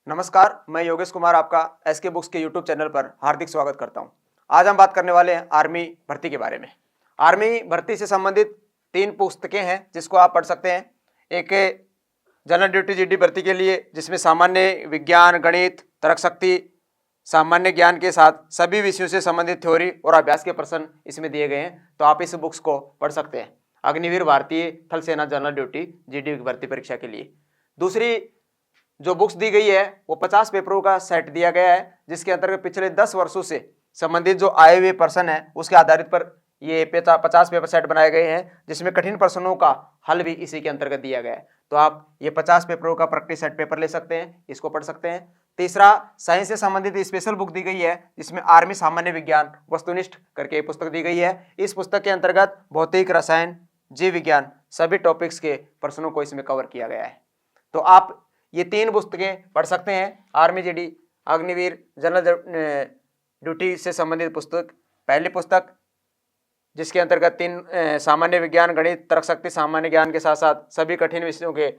नमस्कार, मैं योगेश कुमार आपका एसके बुक्स के यूट्यूब चैनल पर हार्दिक स्वागत करता हूं। आज हम बात करने वाले हैं आर्मी भर्ती के बारे में। आर्मी भर्ती से संबंधित 3 पुस्तकें हैं जिसको आप पढ़ सकते हैं। एक जनरल ड्यूटी जीडी भर्ती के लिए जिसमें सामान्य विज्ञान, गणित, तर्क शक्ति, सामान्य ज्ञान के साथ सभी विषयों से संबंधित थ्योरी और अभ्यास के प्रश्न इसमें दिए गए हैं, तो आप इस बुक्स को पढ़ सकते हैं अग्निवीर भारतीय थल सेना जनरल ड्यूटी जीडी भर्ती परीक्षा के लिए। दूसरी जो बुक्स दी गई है वो 50 पेपरों का सेट दिया गया है, जिसके अंतर्गत पिछले 10 वर्षों से संबंधित जो आए हुए प्रश्न है उसके आधारित पर ये 50 पेपर सेट बनाए गए हैं, जिसमें कठिन प्रश्नों का हल भी इसी के अंतर्गत दिया गया है। तो आप ये 50 पेपरों का प्रैक्टिस सेट पेपर ले सकते हैं, इसको पढ़ सकते हैं। तीसरा, साइंस से संबंधित स्पेशल बुक दी गई है जिसमें आर्मी सामान्य विज्ञान वस्तुनिष्ठ करके पुस्तक दी गई है। इस पुस्तक के अंतर्गत भौतिक, रसायन, जीव विज्ञान सभी टॉपिक्स के प्रश्नों को इसमें कवर किया गया है। तो आप ये 3 पुस्तकें पढ़ सकते हैं। Army GD Agniveer general duty से संबंधित पुस्तक, पहली पुस्तक जिसके अंतर्गत 3 सामान्य विज्ञान, गणित, तर्क शक्ति, सामान्य ज्ञान के साथ साथ सभी कठिन विषयों के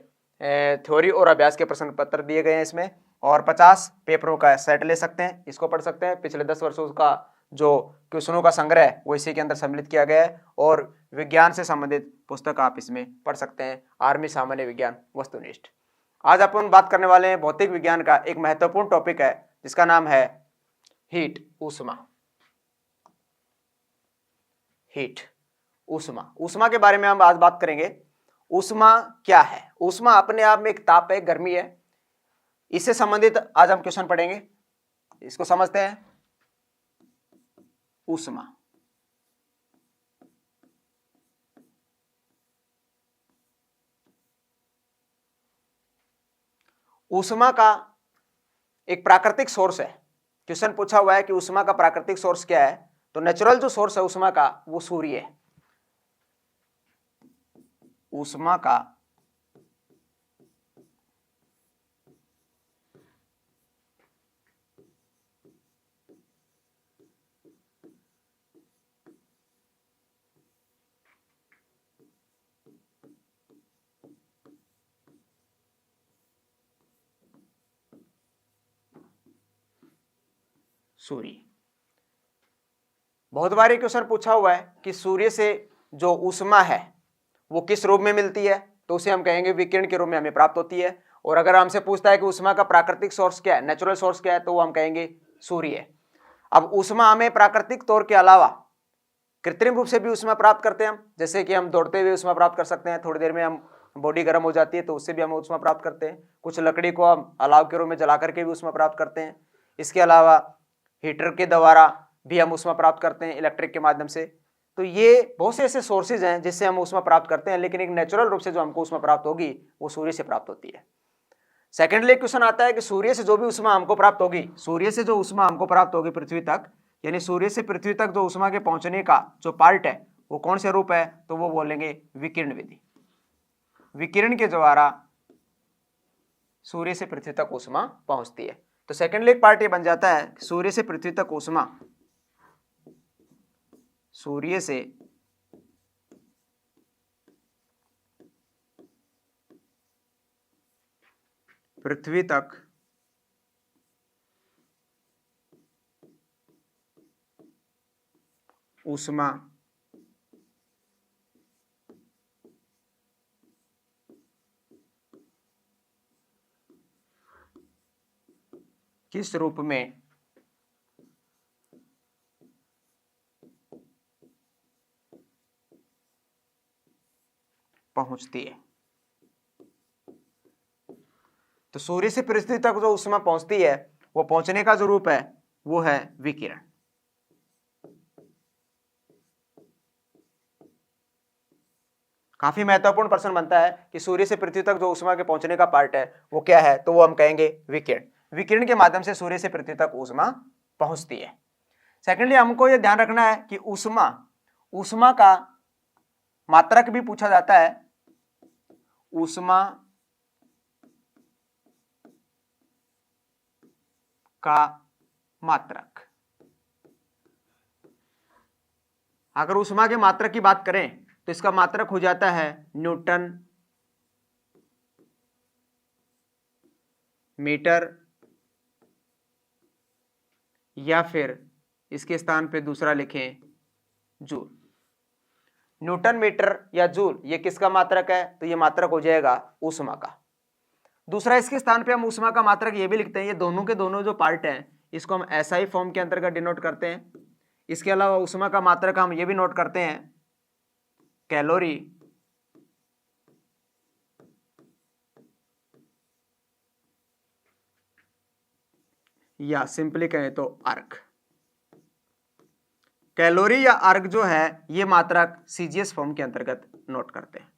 थ्योरी और अभ्यास के प्रश्न पत्र दिए गए हैं इसमें, और 50 पेपरों का सेट ले सकते हैं, इसको पढ़ सकते हैं। पिछले 10 वर्षों का जो क्वेश्चनों का संग्रह है वो इसी के अंदर सम्मिलित किया गया है, और विज्ञान से संबंधित पुस्तक आप इसमें पढ़ सकते हैं, आर्मी सामान्य विज्ञान वस्तुनिष्ठ। आज अपन बात करने वाले हैं भौतिक विज्ञान का एक महत्वपूर्ण टॉपिक है जिसका नाम है हीट, ऊष्मा। हीट, ऊष्मा। ऊष्मा के बारे में हम आज बात करेंगे। ऊष्मा क्या है? ऊष्मा अपने आप में एक ताप है, गर्मी है। इससे संबंधित आज हम क्वेश्चन पढ़ेंगे, इसको समझते हैं। ऊष्मा, ऊष्मा का एक प्राकृतिक सोर्स है। क्वेश्चन पूछा हुआ है कि ऊष्मा का प्राकृतिक सोर्स क्या है, तो नेचुरल जो सोर्स है ऊष्मा का वो सूर्य है। ऊष्मा का सूर्य। बहुत बार क्वेश्चन पूछा हुआ है कि सूर्य से जो ऊष्मा है वो किस रूप में मिलती है, तो उसे हम कहेंगे विकिरण के रूप में हमें प्राप्त होती है। और अगर हमसे पूछता है कि ऊष्मा का प्राकृतिक सोर्स क्या है, नेचुरल सोर्स क्या है, तो वो हम कहेंगे सूर्य है। अब ऊष्मा हमें प्राकृतिक तौर के अलावा कृत्रिम रूप से भी ऊष्मा प्राप्त करते हैं हम, जैसे कि हम दौड़ते हुए ऊष्मा प्राप्त कर सकते हैं, थोड़ी देर में हम बॉडी गर्म हो जाती है तो उससे भी हम ऊष्मा प्राप्त करते हैं। कुछ लकड़ी को हम अलाव के रूप में जला करके भी ऊष्मा प्राप्त करते हैं। इसके अलावा हीटर के द्वारा भी हम ऊष्मा प्राप्त करते हैं, इलेक्ट्रिक के माध्यम से। तो ये बहुत से ऐसे सोर्सेज हैं जिससे हम ऊष्मा प्राप्त करते हैं, लेकिन एक नेचुरल रूप से जो हमको ऊष्मा प्राप्त होगी वो सूर्य से प्राप्त होती है। सेकेंडली क्वेश्चन आता है कि सूर्य से जो भी ऊष्मा हमको प्राप्त होगी, सूर्य से जो ऊष्मा हमको प्राप्त होगी पृथ्वी तक, यानी सूर्य से पृथ्वी तक जो ऊष्मा के पहुंचने का जो पार्ट है वो कौन से रूप है, तो वो बोलेंगे विकिरण विधि। विकिरण के द्वारा सूर्य से पृथ्वी तक ऊष्मा पहुंचती है। तो सेकेंडली एक पार्ट ये बन जाता है कि सूर्य से पृथ्वी तक ऊष्मा, सूर्य से पृथ्वी तक ऊष्मा किस रूप में पहुंचती है। तो सूर्य से पृथ्वी तक जो ऊष्मा पहुंचती है वो पहुंचने का जो रूप है वो है विकिरण। काफी महत्वपूर्ण प्रश्न बनता है कि सूर्य से पृथ्वी तक जो ऊष्मा के पहुंचने का पार्ट है वो क्या है, तो वो हम कहेंगे विकिरण। विकिरण के माध्यम से सूर्य से पृथ्वी तक ऊष्मा पहुंचती है। सेकेंडली हमको ये ध्यान रखना है कि ऊष्मा का मात्रक भी पूछा जाता है। ऊष्मा का मात्रक, अगर ऊष्मा के मात्रक की बात करें तो इसका मात्रक हो जाता है न्यूटन मीटर या फिर इसके स्थान पे दूसरा लिखें जूल। न्यूटन मीटर या जूल ये किसका मात्रक है? तो ये मात्रक हो जाएगा ऊष्मा का। दूसरा इसके स्थान पे हम ऊष्मा का मात्रक ये भी लिखते हैं, ये दोनों के दोनों जो पार्ट हैं इसको हम एसआई फॉर्म के अंतर्गत डिनोट करते हैं। इसके अलावा ऊष्मा का मात्रक हम ये भी नोट करते हैं कैलोरी या सिंपली कहें तो अर्ग। कैलोरी या अर्ग जो है ये मात्रक सीजीएस फॉर्म के अंतर्गत नोट करते हैं।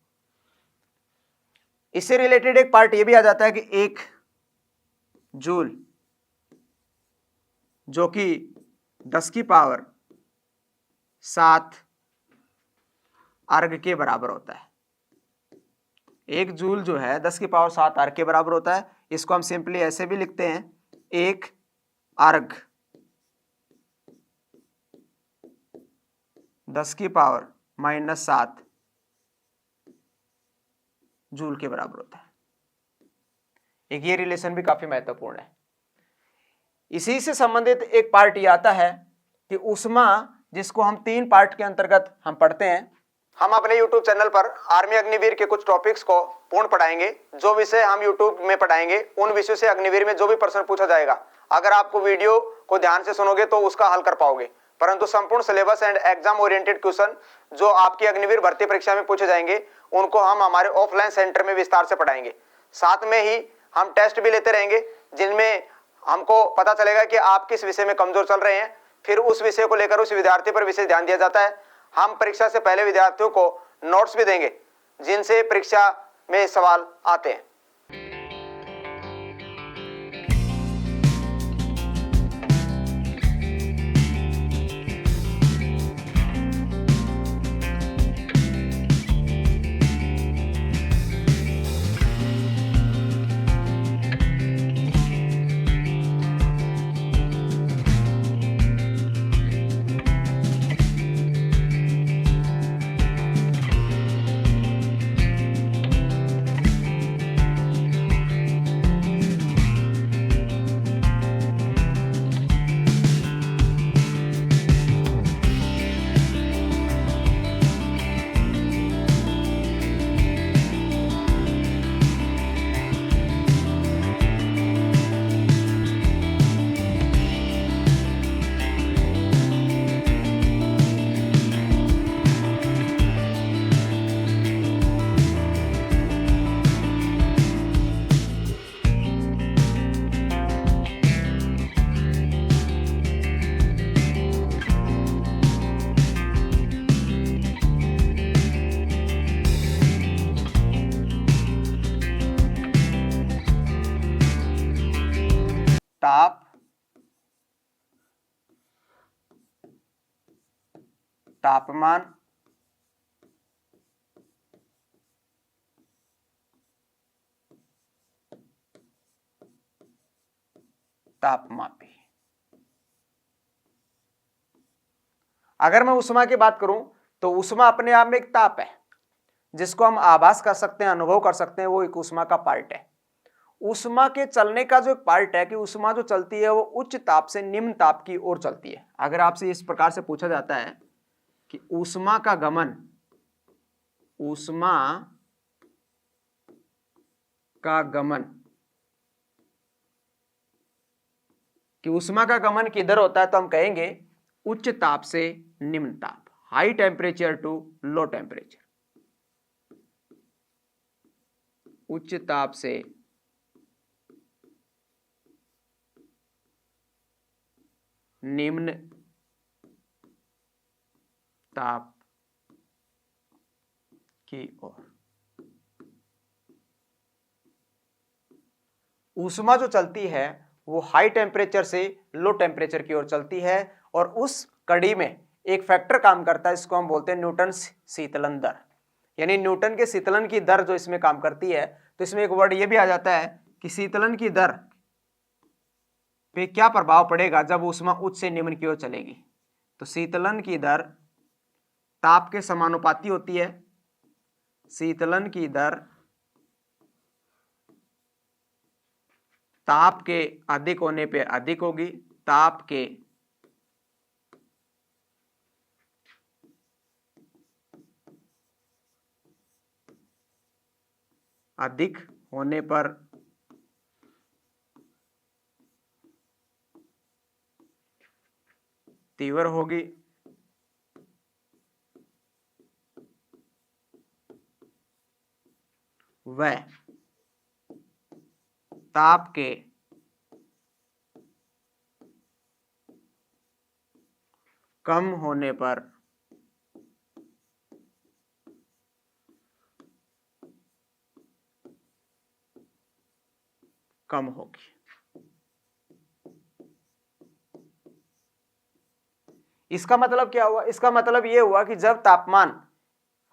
इससे रिलेटेड एक पार्ट ये भी आ जाता है कि 1 जूल जो कि 10 की पावर 7 अर्ग के बराबर होता है। 1 जूल जो है 10 की पावर 7 अर्ग के बराबर होता है। इसको हम सिंपली ऐसे भी लिखते हैं 1 अर्ग 10 की पावर -7 जूल के बराबर होता है। एक ये रिलेशन भी काफी महत्वपूर्ण है। इसी से संबंधित एक पार्ट ये आता है कि ऊष्मा, जिसको हम 3 पार्ट के अंतर्गत हम पढ़ते हैं। हम अपने YouTube चैनल पर आर्मी अग्निवीर के कुछ टॉपिक्स को पूर्ण पढ़ाएंगे। जो विषय हम YouTube में पढ़ाएंगे उन विषयों से अग्निवीर में जो भी प्रश्न पूछा जाएगा, अगर आपको वीडियो को ध्यान से सुनोगे तो उसका हल कर पाओगे। परंतु संपूर्ण syllabus and exam oriented question जो आपकी अग्निवीर भर्ती परीक्षा में पूछे जाएंगे उनको हम हमारे ऑफलाइन सेंटर में विस्तार से पढ़ाएंगे। साथ में ही हम टेस्ट भी लेते रहेंगे जिनमें हमको पता चलेगा कि आप किस विषय में कमजोर चल रहे हैं। फिर उस विषय को लेकर उस विद्यार्थी पर विशेष ध्यान दिया जाता है। हम परीक्षा से पहले विद्यार्थियों को नोट्स भी देंगे जिनसे परीक्षा में सवाल आते हैं। तापमान, तापमापी। अगर मैं ऊष्मा की बात करूं तो ऊष्मा अपने आप में एक ताप है जिसको हम आभास कर सकते हैं, अनुभव कर सकते हैं। वो एक ऊष्मा का पार्ट है। ऊष्मा के चलने का जो एक पार्ट है कि ऊष्मा जो चलती है वो उच्च ताप से निम्न ताप की ओर चलती है। अगर आपसे इस प्रकार से पूछा जाता है कि ऊष्मा का गमन, ऊष्मा का गमन, कि ऊष्मा का गमन किधर होता है, तो हम कहेंगे उच्च ताप से निम्न ताप, high temperature to low temperature. उच्च ताप से निम्न ताप की ओर। ऊष्मा जो चलती है वो हाई टेम्परेचर से लो टेम्परेचर की ओर चलती है और उस कड़ी में एक फैक्टर काम करता है, इसको हम बोलते हैं न्यूटन शीतलन दर। यानी न्यूटन के शीतलन की दर जो इसमें काम करती है, तो इसमें एक वर्ड ये भी आ जाता है कि शीतलन की दर पे क्या प्रभाव पड़ेगा जब ऊष्मा उच्च से निम्न की ओर चलेगी। तो शीतलन की दर ताप के समानुपाती होती है। शीतलन की दर ताप के अधिक होने पे अधिक होगी, ताप के अधिक होने पर तीव्र होगी, वह ताप के कम होने पर कम होगी। इसका मतलब क्या हुआ? इसका मतलब यह हुआ कि जब तापमान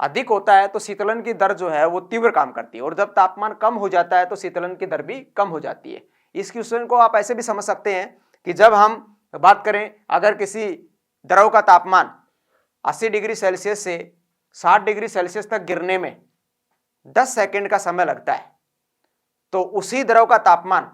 अधिक होता है तो शीतलन की दर जो है वो तीव्र काम करती है, और जब तापमान कम हो जाता है तो शीतलन की दर भी कम हो जाती है। इस क्वेश्चन को आप ऐसे भी समझ सकते हैं कि जब हम बात करें, अगर किसी द्रव का तापमान 80 डिग्री सेल्सियस से 60 डिग्री सेल्सियस तक गिरने में 10 सेकंड का समय लगता है, तो उसी द्रव का तापमान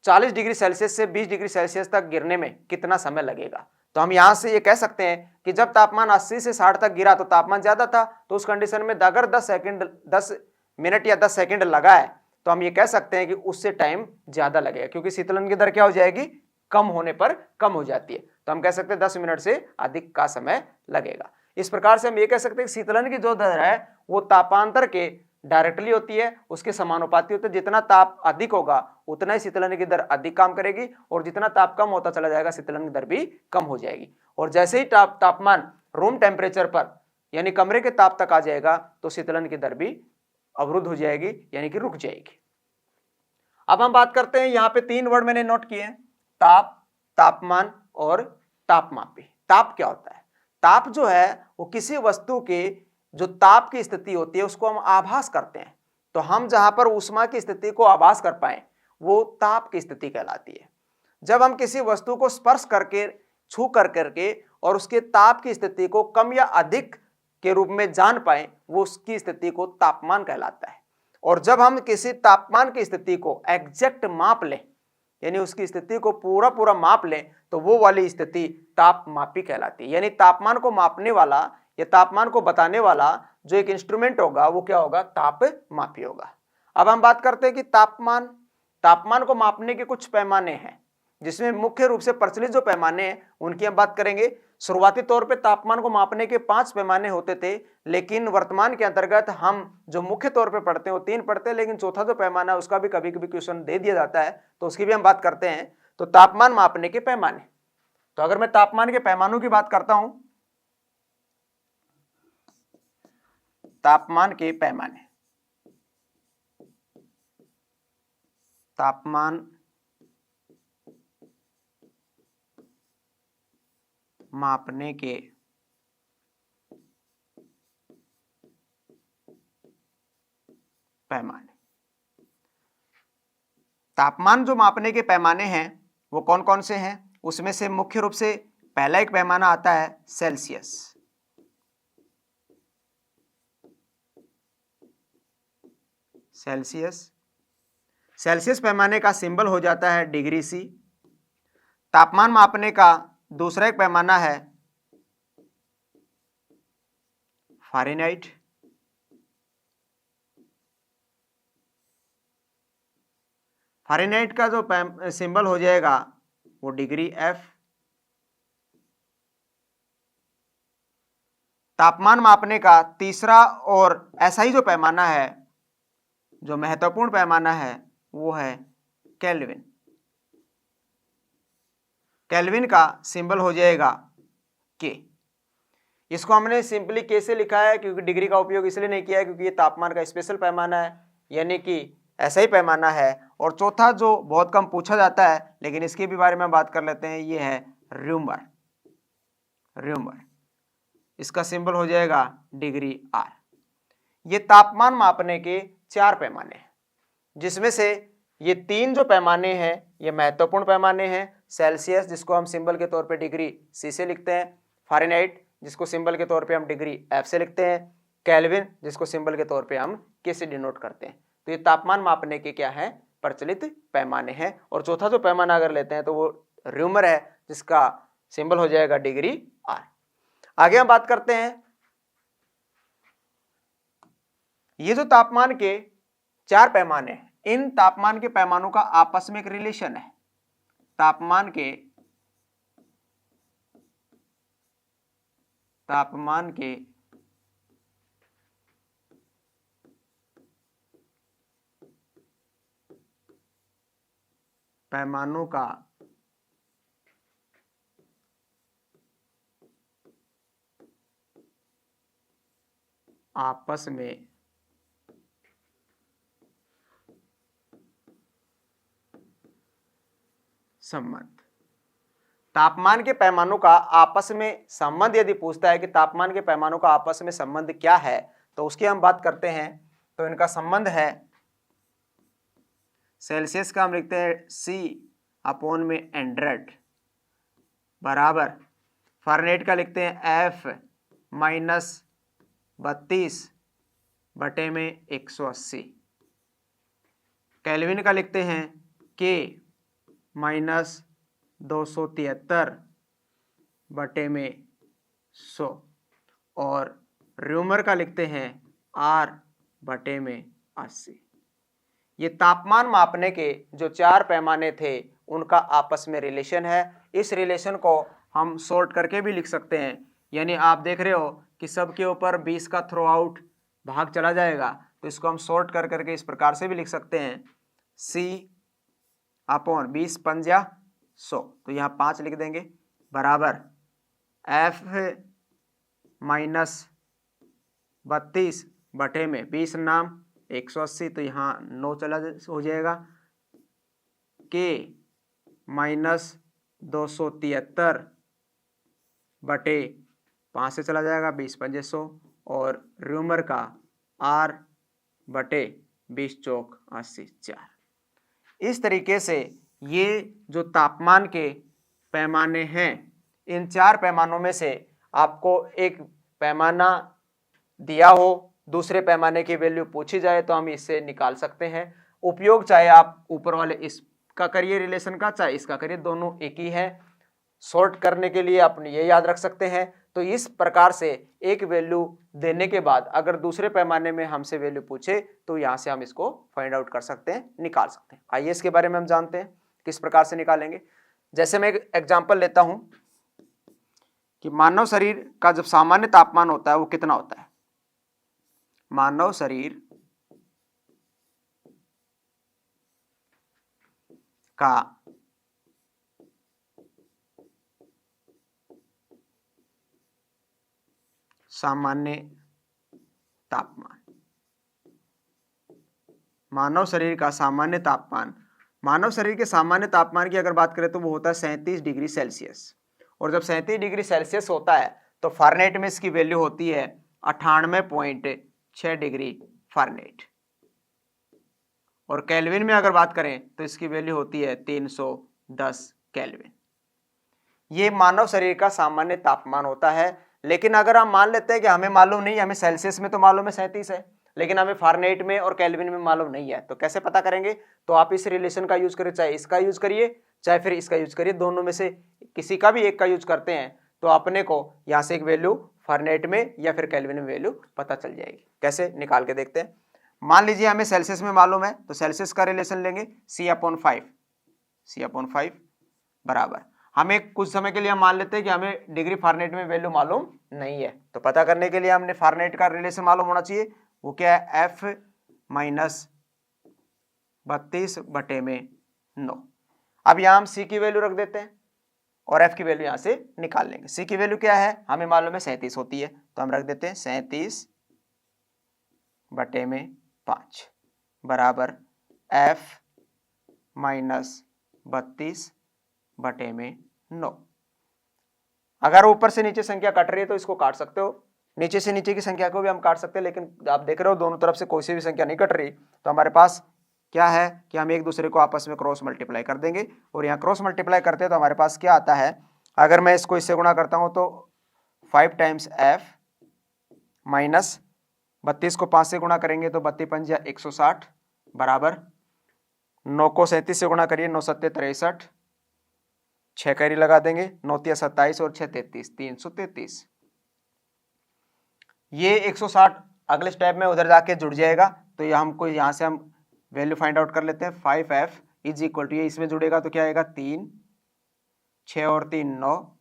40 डिग्री सेल्सियस से 20 डिग्री सेल्सियस तक गिरने में कितना समय लगेगा? तो हम यहां से ये कह सकते हैं कि जब तापमान 80 से 60 तक गिरा तो तापमान ज्यादा था, तो उस कंडीशन में अगर 10 मिनट या 10 सेकंड लगा है तो हम ये कह सकते हैं कि उससे टाइम ज्यादा लगेगा, क्योंकि शीतलन की दर क्या हो जाएगी? कम होने पर कम हो जाती है। तो हम कह सकते हैं 10 मिनट से अधिक का समय लगेगा। इस प्रकार से हम ये कह सकते हैं कि शीतलन की जो दर है वो तापांतर के डायरेक्टली होती है, उसके समानुपाती होती है। जितना ताप अधिक होगा उतना ही शीतलन की दर अधिक काम करेगी, और जितना ताप कम होता चला जाएगा शीतलन की दर भी कम हो जाएगी। और जैसे ही तापमान रूम टेम्परेचर पर यानी कमरे के ताप तक आ जाएगा तो शीतलन की दर भी अवरुद्ध हो जाएगी, यानी कि रुक जाएगी। अब हम बात करते हैं, यहां पे 3 वर्ड मैंने नोट किए हैं, ताप, तापमान और तापमापी। ताप क्या होता है? ताप जो है वो किसी वस्तु के जो ताप की स्थिति होती है उसको हम आभास करते हैं। तो हम जहां पर ऊष्मा की स्थिति को आभास कर पाए वो ताप की स्थिति कहलाती है। जब हम किसी वस्तु को स्पर्श करके, छू करके और उसके ताप की स्थिति को कम या अधिक के रूप में जान पाए, वो उसकी स्थिति को तापमान कहलाता है। और जब हम किसी तापमान की स्थिति को एग्जैक्ट माप लें, यानी उसकी स्थिति को पूरा माप लें, तो वो वाली स्थिति तापमापी कहलाती है। यानी तापमान को मापने वाला या तापमान को बताने वाला जो एक इंस्ट्रूमेंट होगा वो क्या होगा? तापमापी होगा। अब हम बात करते हैं कि तापमान को मापने के कुछ पैमाने हैं, जिसमें मुख्य रूप से प्रचलित जो पैमाने हैं उनकी हम बात करेंगे। शुरुआती तौर पे तापमान को मापने के 5 पैमाने होते थे, लेकिन वर्तमान के अंतर्गत हम जो मुख्य तौर पे पढ़ते हैं वो 3 पढ़ते हैं, लेकिन चौथा जो पैमाना है उसका भी कभी कभी क्वेश्चन दे दिया जाता है, तो उसकी भी हम बात करते हैं। तो तापमान मापने के पैमाने, तो अगर मैं तापमान के पैमानों की बात करता हूं, तापमान के पैमाने, तापमान मापने के पैमाने। तापमान जो मापने के पैमाने हैं वो कौन कौन से हैं? उसमें से मुख्य रूप से पहला एक पैमाना आता है सेल्सियस। सेल्सियस पैमाने का सिंबल हो जाता है डिग्री सी। तापमान मापने का दूसरा एक पैमाना है फ़ारेनहाइट। फ़ारेनहाइट का जो सिंबल हो जाएगा वो डिग्री एफ। तापमान मापने का तीसरा और ऐसा ही जो पैमाना है, जो महत्वपूर्ण पैमाना है, वो है केल्विन। केल्विन का सिंबल हो जाएगा के। इसको हमने सिंपली के से लिखा है क्योंकि डिग्री का उपयोग इसलिए नहीं किया है क्योंकि ये तापमान का स्पेशल पैमाना है, यानी कि ऐसा ही पैमाना है। और चौथा जो बहुत कम पूछा जाता है लेकिन इसके भी बारे में बात कर लेते हैं, ये है र्यूमर। इसका सिंबल हो जाएगा डिग्री आर। ये तापमान मापने के 4 पैमाने हैं, जिसमें से ये 3 जो पैमाने हैं ये महत्वपूर्ण पैमाने हैं। सेल्सियस जिसको हम सिंबल के तौर पे डिग्री सी से लिखते हैं, फ़ारेनहाइट जिसको सिंबल के तौर पे हम डिग्री एफ से लिखते हैं, केल्विन जिसको सिंबल के तौर पे हम के से डिनोट करते हैं। तो ये तापमान मापने के क्या है? प्रचलित पैमाने हैं। और चौथा जो पैमाना अगर लेते हैं तो वो र्यूमर है जिसका सिंबल हो जाएगा डिग्री आर। आगे हम बात करते हैं, ये जो तापमान के 4 पैमाने हैं, इन तापमान के पैमानों का आपस में एक रिलेशन है। तापमान के पैमानों का आपस में संबंध। तापमान के पैमानों का आपस में संबंध यदि पूछता है कि तापमान के पैमानों का आपस में संबंध क्या है, तो उसकी हम बात करते हैं। तो इनका संबंध है, सेल्सियस का हम लिखते हैं C/100 बराबर, फ़ारेनहाइट का लिखते हैं F-32/180, केल्विन का लिखते हैं K-273/100 और र्यूमर का लिखते हैं R/80। ये तापमान मापने के जो 4 पैमाने थे उनका आपस में रिलेशन है। इस रिलेशन को हम शॉर्ट करके भी लिख सकते हैं, यानी आप देख रहे हो कि सबके ऊपर 20 का थ्रो आउट भाग चला जाएगा, तो इसको हम शॉर्ट कर करके इस प्रकार से भी लिख सकते हैं C/20 तो यहाँ 5 लिख देंगे बराबर F-32/20 नाम 180, तो यहाँ 9 चला हो जाएगा, K-273/5 से चला जाएगा 20/100 और र्यूमर का R/20 4। इस तरीके से ये जो तापमान के पैमाने हैं, इन 4 पैमानों में से आपको एक पैमाना दिया हो, दूसरे पैमाने की वैल्यू पूछी जाए तो हम इससे निकाल सकते हैं। उपयोग चाहे आप ऊपर वाले इसका करिए रिलेशन का, चाहे इसका करिए, दोनों एक ही है। सॉर्ट करने के लिए आप ये याद रख सकते हैं। तो इस प्रकार से एक वैल्यू देने के बाद अगर दूसरे पैमाने में हमसे वैल्यू पूछे तो यहाँ से हम इसको फाइंड आउट कर सकते हैं, निकाल सकते हैं। आइए इसके बारे में हम जानते हैं किस प्रकार से निकालेंगे। जैसे मैं एक एग्जाम्पल लेता हूं कि मानव शरीर का जब सामान्य तापमान होता है वो कितना होता है। मानव शरीर का सामान्य तापमान, मानव शरीर का सामान्य तापमान, मानव शरीर के सामान्य तापमान की अगर बात करें तो वो होता है 37 डिग्री सेल्सियस। और जब 37 डिग्री सेल्सियस होता है तो फ़ारेनहाइट में इसकी वैल्यू होती है 98.6 डिग्री फ़ारेनहाइट। और केल्विन में अगर बात करें तो इसकी वैल्यू होती है 310 केल्विन। ये मानव शरीर का सामान्य तापमान होता है। लेकिन अगर हम मान लेते हैं कि हमें मालूम नहीं, हमें सेल्सियस में तो मालूम है 37 है, लेकिन हमें फ़ारेनहाइट में और केल्विन में मालूम नहीं है, तो कैसे पता करेंगे। तो आप इस रिलेशन का यूज करिए, चाहे इसका यूज करिए चाहे फिर इसका यूज करिए, दोनों में से किसी का भी एक का यूज करते हैं तो अपने को यहाँ से एक वैल्यू फ़ारेनहाइट में या फिर केल्विन में वैल्यू पता चल जाएगी। कैसे निकाल के देखते हैं। मान लीजिए हमें सेल्सियस में मालूम है तो सेल्सियस का रिलेशन लेंगे C/5 बराबर, हमें कुछ समय के लिए हम मान लेते हैं कि हमें डिग्री फ़ारेनहाइट में वैल्यू मालूम नहीं है, तो पता करने के लिए हमने फ़ारेनहाइट का रिलेशन मालूम होना चाहिए। वो क्या है, F-32/9। अब यहाँ हम C की वैल्यू रख देते हैं और F की वैल्यू यहाँ से निकाल लेंगे। C की वैल्यू क्या है, हमें मालूम है 37 होती है, तो हम रख देते हैं 37/5 बराबर F-32/9। अगर ऊपर से नीचे संख्या कट रही है तो इसको काट सकते हो, नीचे से नीचे की संख्या को भी हम काट सकते हैं, लेकिन आप देख रहे हो दोनों तरफ से कोई सी भी संख्या नहीं कट रही, तो हमारे पास क्या है कि हम एक दूसरे को आपस में क्रॉस मल्टीप्लाई कर देंगे। और यहाँ क्रॉस मल्टीप्लाई करते हैं तो हमारे पास क्या आता है, अगर मैं इसको इससे गुणा करता हूँ तो 5 टाइम्स F माइनस 32 को 5 से गुणा करेंगे तो 32 × 160 बराबर 9 को 37 से गुणा करिए, 9 7 63, 6 कैरी लगा देंगे, 9 3 27 और 6 33, 333। ये 160 अगले स्टेप में उधर जाके जुड़ जाएगा, तो ये हमको यहाँ से हम वैल्यू फाइंड आउट कर लेते हैं। 5f इज इक्वल टू, ये इसमें जुड़ेगा तो क्या आएगा 3, 6 और 3 9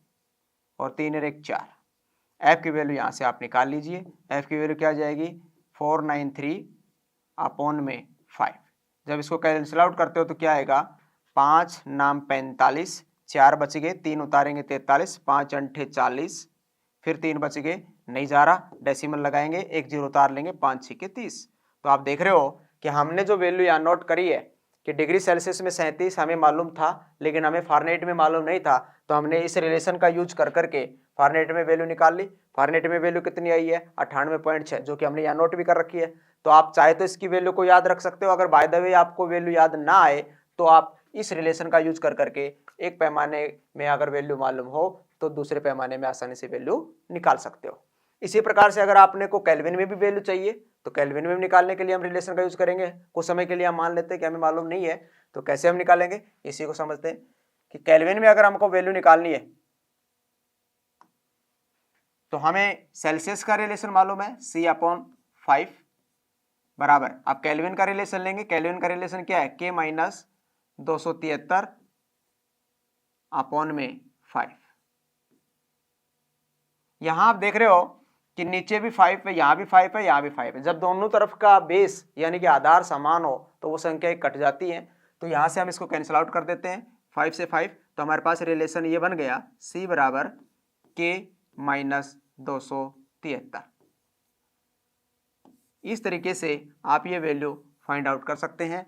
और 3 और 1 4। f की वैल्यू यहाँ से आप निकाल लीजिए। f की वैल्यू क्या आ जाएगी 493 अपॉन में 5। जब इसको कैंसिल आउट करते हो तो क्या आएगा 5 नाम 45, 4 बच गए, 3 उतारेंगे 43, 5 अंठे 40, फिर 3 बच गए, नहीं जा रहा, डेसिमल लगाएंगे, 1 जीरो उतार लेंगे, 5 6 30। तो आप देख रहे हो कि हमने जो वैल्यू यहाँ नोट करी है कि डिग्री सेल्सियस में 37 हमें मालूम था, लेकिन हमें फारेनहाइट में मालूम नहीं था, तो हमने इस रिलेशन का यूज कर करके फारेनहाइट में वैल्यू निकाल ली। फारेनहाइट में वैल्यू कितनी आई है 98.6, जो कि हमने यहाँ नोट भी कर रखी है। तो आप चाहे तो इसकी वैल्यू को याद रख सकते हो। अगर बाय द वे आपको वैल्यू याद ना आए तो आप इस रिलेशन का यूज कर करके एक पैमाने में अगर वैल्यू मालूम हो तो दूसरे पैमाने में आसानी से वैल्यू निकाल सकते हो। इसी प्रकार से अगर आपने को केल्विन में भी वैल्यू चाहिए तो केल्विन में निकालने के लिए हम रिलेशन का यूज करेंगे। कुछ समय के लिए हम मान लेते हैं कि हमें मालूम नहीं है, तो कैसे हम निकालेंगे इसी को समझते हैं कि केल्विन में अगर हमको वैल्यू निकालनी है तो हमें सेल्सियस का रिलेशन मालूम है C/5 बराबर, आप केल्विन का रिलेशन लेंगे। केल्विन का रिलेशन क्या है K माइनस 273 अपॉन में 5। यहां आप देख रहे हो कि नीचे भी 5 है, यहां भी 5 है, यहां भी 5 है। जब दोनों तरफ का बेस यानी कि आधार समान हो तो वो संख्या कट जाती है। तो यहां से हम इसको कैंसिल आउट कर देते हैं 5 से 5, तो हमारे पास रिलेशन ये बन गया C बराबर K माइनस 273। इस तरीके से आप ये वैल्यू फाइंड आउट कर सकते हैं।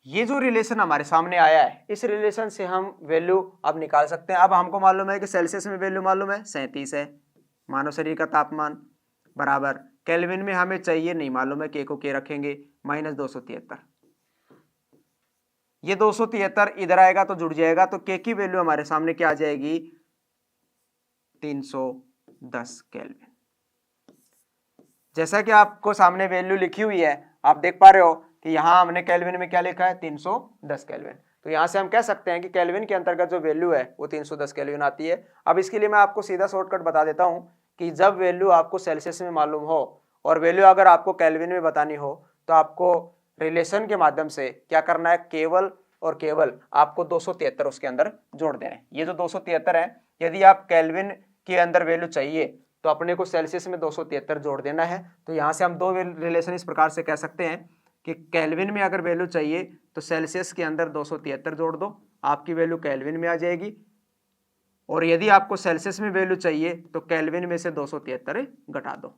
ये जो रिलेशन हमारे सामने आया है इस रिलेशन से हम वैल्यू अब निकाल सकते हैं। अब हमको मालूम है कि सेल्सियस में वैल्यू मालूम है 37 है, मानव शरीर का तापमान, बराबर केल्विन में हमें चाहिए नहीं मालूम है, के को के रखेंगे माइनस 273। ये 273 इधर आएगा तो जुड़ जाएगा, तो के की वैल्यू हमारे सामने क्या आ जाएगी 310 केल्विन। जैसा कि आपको सामने वैल्यू लिखी हुई है, आप देख पा रहे हो कि यहां हमने केल्विन में क्या लिखा है 310 केल्विन। तो यहां से हम कह सकते हैं कि केल्विन के अंतर्गत जो वैल्यू है वो 310 केल्विन आती है। अब इसके लिए मैं आपको सीधा शॉर्टकट बता देता हूं कि जब वैल्यू आपको सेल्सियस में मालूम हो और वैल्यू अगर आपको केल्विन में बतानी हो तो आपको रिलेशन के माध्यम से क्या करना है, केवल और केवल आपको 273 उसके अंदर जोड़ देना है। ये जो 273 है, यदि आप केल्विन के अंदर वैल्यू चाहिए तो अपने को सेल्सियस में 273 जोड़ देना है। तो यहाँ से हम दो रिलेशन इस प्रकार से कह सकते हैं कि केल्विन में अगर वैल्यू चाहिए तो सेल्सियस के अंदर 273 जोड़ दो, आपकी वैल्यू केल्विन में आ जाएगी। और यदि आपको सेल्सियस में वैल्यू चाहिए तो केल्विन में से 273 घटा दो,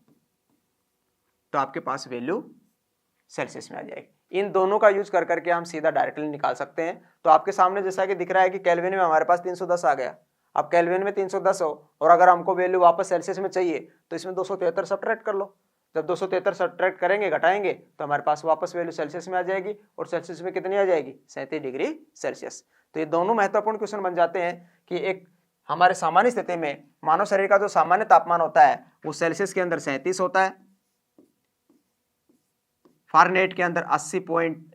तो आपके पास वैल्यू सेल्सियस में आ जाएगी। इन दोनों का यूज कर करके हम सीधा डायरेक्टली निकाल सकते हैं। तो आपके सामने जैसा कि दिख रहा है कि केल्विन में हमारे पास 310 आ गया। अब केल्विन में 310 हो और अगर हमको वैल्यू वापस सेल्सियस में चाहिए तो इसमें 273 सब्ट्रैक्ट कर लो। जब 273 सब्ट्रैक्ट करेंगे, घटाएंगे, तो हमारे पास वापस वैल्यू सेल्सियस में आ जाएगी। और सेल्सियस में कितनी आ जाएगी 37 डिग्री सेल्सियस। तो ये दोनों महत्वपूर्ण क्वेश्चन बन जाते हैं कि एक हमारे सामान्य स्थिति में मानव शरीर का जो सामान्य तापमान होता है वो सेल्सियस के अंदर 37 होता है, फारेनहाइट के अंदर 80 पॉइंट,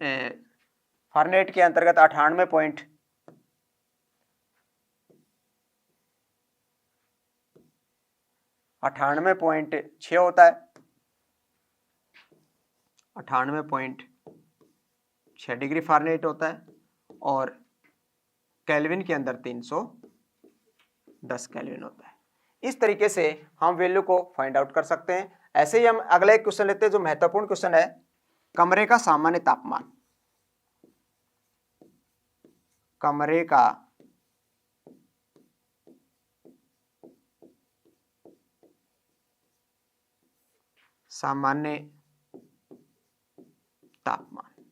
फारेनहाइट के अंतर्गत 98.6 होता है, 98.6 डिग्री फारेनहाइट होता है। और केल्विन के अंदर 310 केल्विन होता है। इस तरीके से हम वैल्यू को फाइंड आउट कर सकते हैं। ऐसे ही हम अगला एक क्वेश्चन लेते हैं जो महत्वपूर्ण क्वेश्चन है, कमरे का सामान्य तापमान। कमरे का सामान्य तापमान।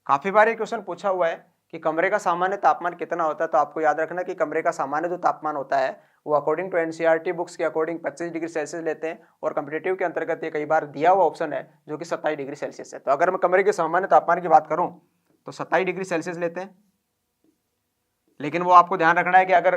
काफी बार ये क्वेश्चन पूछा हुआ है कि कमरे का सामान्य तापमान कितना होता है। तो आपको याद रखना कि कमरे का सामान्य जो तापमान होता है वो अकॉर्डिंग टू एनसीईआरटी बुक्स के अकॉर्डिंग 25 डिग्री सेल्सियस लेते हैं, और कॉम्पिटिटिव के अंतर्गत ये कई बार दिया हुआ ऑप्शन है जो कि 27 डिग्री सेल्सियस है। तो अगर मैं कमरे के सामान्य तापमान की बात करूं तो 27 डिग्री सेल्सियस लेते हैं। लेकिन वो आपको ध्यान रखना है कि अगर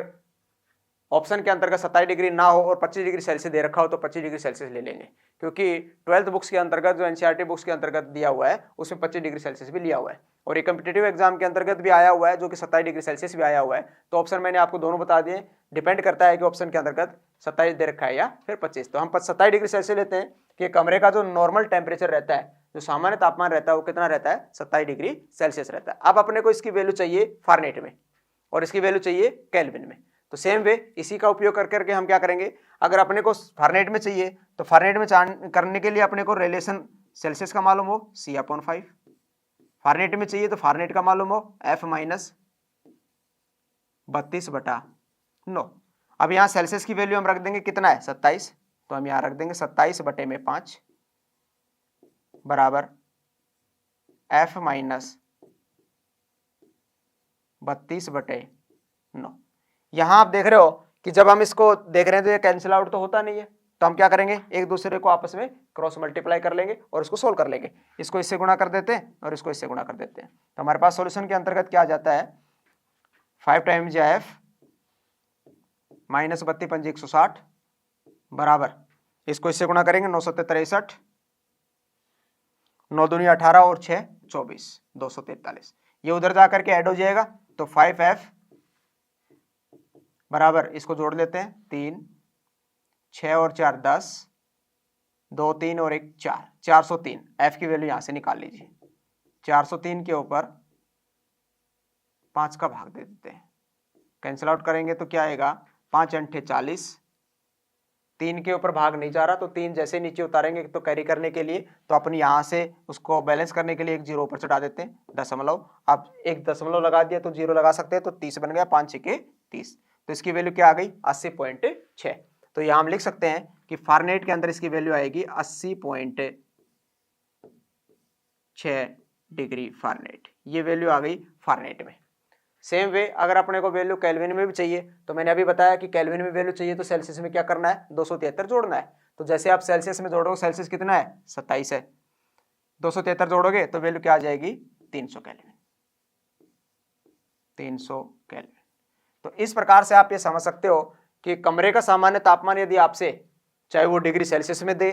ऑप्शन के अंतर्गत 27 डिग्री ना हो और 25 डिग्री सेल्सियस दे रखा हो तो 25 डिग्री सेल्सियस ले लेंगे, क्योंकि 12th बुक्स के अंतर्गत जो एनसीईआरटी बुक्स के अंतर्गत दिया हुआ है उसमें 25 डिग्री सेल्सियस भी लिया हुआ है, और ये कम्पिटेटिव एग्जाम के अंतर्गत भी आया हुआ है जो कि 27 डिग्री सेल्सियस भी आया हुआ है। तो ऑप्शन मैंने आपको दोनों बता दिए, डिपेंड करता है कि ऑप्शन के अंतर्गत 27 दे रखा है या फिर 25। तो हम 27 डिग्री सेल्सियस लेते हैं कि कमरे का जो नॉर्मल टेम्परेचर रहता है, जो सामान्य तापमान रहता है वो कितना रहता है, 27 डिग्री सेल्सियस रहता है। अब अपने को इसकी वैल्यू चाहिए फारेनहाइट में और इसकी वैल्यू चाहिए केल्विन में। तो सेम वे इसी का उपयोग कर करके हम क्या करेंगे, अगर अपने को फारेनहाइट में चाहिए तो फारेनहाइट में करने के लिए अपने को रिलेशन सेल्सियस का मालूम हो C/5, फारेनहाइट में चाहिए तो फारेनहाइट का मालूम हो F-32/9। अब यहाँ सेल्सियस की वैल्यू हम रख देंगे कितना है 27, तो हम यहाँ रख देंगे 27/5 बराबर F-32/9। यहां आप देख रहे हो कि जब हम इसको देख रहे हैं तो ये कैंसिल आउट तो होता नहीं है, तो हम क्या करेंगे, एक दूसरे को आपस में क्रॉस मल्टीप्लाई कर लेंगे और इसको सोल्व कर लेंगे। इसको इससे गुणा कर देते हैं और इसको इससे गुणा कर देते हैं, तो हमारे पास सॉल्यूशन के अंतर्गत क्या आ जाता है 5 टाइम्स F माइनस 32×160 बराबर, इसको इससे गुणा करेंगे 963, 9 दूनी 18 और 6 24, 243। ये उधर जाकर के ऐड हो जाएगा तो 5F बराबर, इसको जोड़ लेते हैं 3, 6 और 4 10, 2 3 और 1 4, 403। F की वैल्यू यहां से निकाल लीजिए, 403 के ऊपर 5 का भाग दे देते हैं, कैंसिल आउट करेंगे तो क्या आएगा 5 अंठे 40, 3 के ऊपर भाग नहीं जा रहा तो 3 जैसे नीचे उतारेंगे तो कैरी करने के लिए, तो अपन यहाँ से उसको बैलेंस करने के लिए एक जीरो ऊपर चढ़ा देते हैं, दशमलव। अब एक दशमलव लगा दिया तो जीरो लगा सकते हैं, तो 30 बन गया, 5 6 30, तो इसकी वैल्यू क्या आ गई 80.6। तो यहाँ हम लिख सकते हैं कि फारेनहाइट के अंदर इसकी वैल्यू आएगी 80.6 डिग्री फारेनहाइट। ये वैल्यू आ गई फारेनहाइट में। सेम वे अगर अपने को वैल्यू केल्विन में भी चाहिए तो मैंने अभी बताया कि केल्विन में वैल्यू चाहिए तो सेल्सियस में क्या करना है 273 जोड़ना है। तो जैसे आप सेल्सियस में जोड़ोगे, सेल्सियस कितना है 27 है, 273 जोड़ोगे तो वैल्यू क्या आ जाएगी 300 केल्विन, 300 केल्विन। तो इस प्रकार से आप ये समझ सकते हो कि कमरे का सामान्य तापमान यदि आपसे चाहे वो डिग्री सेल्सियस में दे,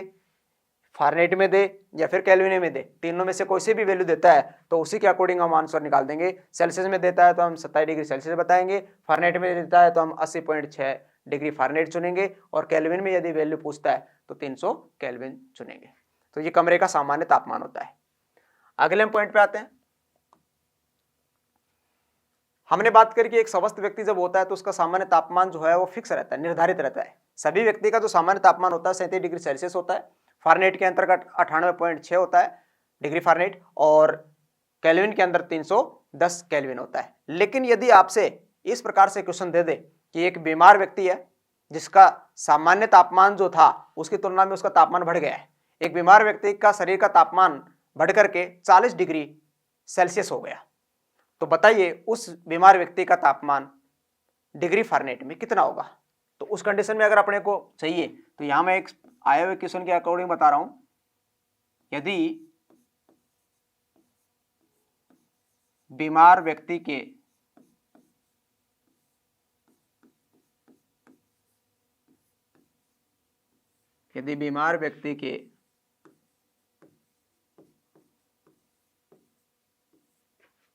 फारेनहाइट में दे या फिर केल्विन में दे, तीनों में से कोई से भी वैल्यू देता है तो उसी के अकॉर्डिंग हम आंसर निकाल देंगे। सेल्सियस में देता है तो हम 27 डिग्री सेल्सियस बताएंगे, फारेनहाइट में देता है तो हम 80.6 डिग्री फारेनहाइट चुनेंगे, और केल्विन में यदि वैल्यू पूछता है तो 300 केल्विन चुनेंगे। तो ये कमरे का सामान्य तापमान होता है। अगले पॉइंट पे आते हैं। हमने बात करी कि एक स्वस्थ व्यक्ति जब होता है तो उसका सामान्य तापमान जो है वो फिक्स रहता है, निर्धारित रहता है। सभी व्यक्ति का जो सामान्य तापमान होता है 37 डिग्री सेल्सियस होता है, फारेनहाइट के अंतर्गत 98.6 होता है डिग्री फारेनहाइट, और केल्विन के अंदर 310 केल्विन होता है। लेकिन यदि आपसे इस प्रकार से क्वेश्चन दे दे कि एक बीमार व्यक्ति है जिसका सामान्य तापमान जो था उसकी तुलना में उसका तापमान बढ़ गया है, एक बीमार व्यक्ति का शरीर का तापमान बढ़ करके 40 डिग्री सेल्सियस हो गया, तो बताइए उस बीमार व्यक्ति का तापमान डिग्री फारेनहाइट में कितना होगा। तो उस कंडीशन में अगर अपने को चाहिए तो यहां मैं एक आए हुए क्वेश्चन के अकॉर्डिंग बता रहा हूं, यदि बीमार व्यक्ति के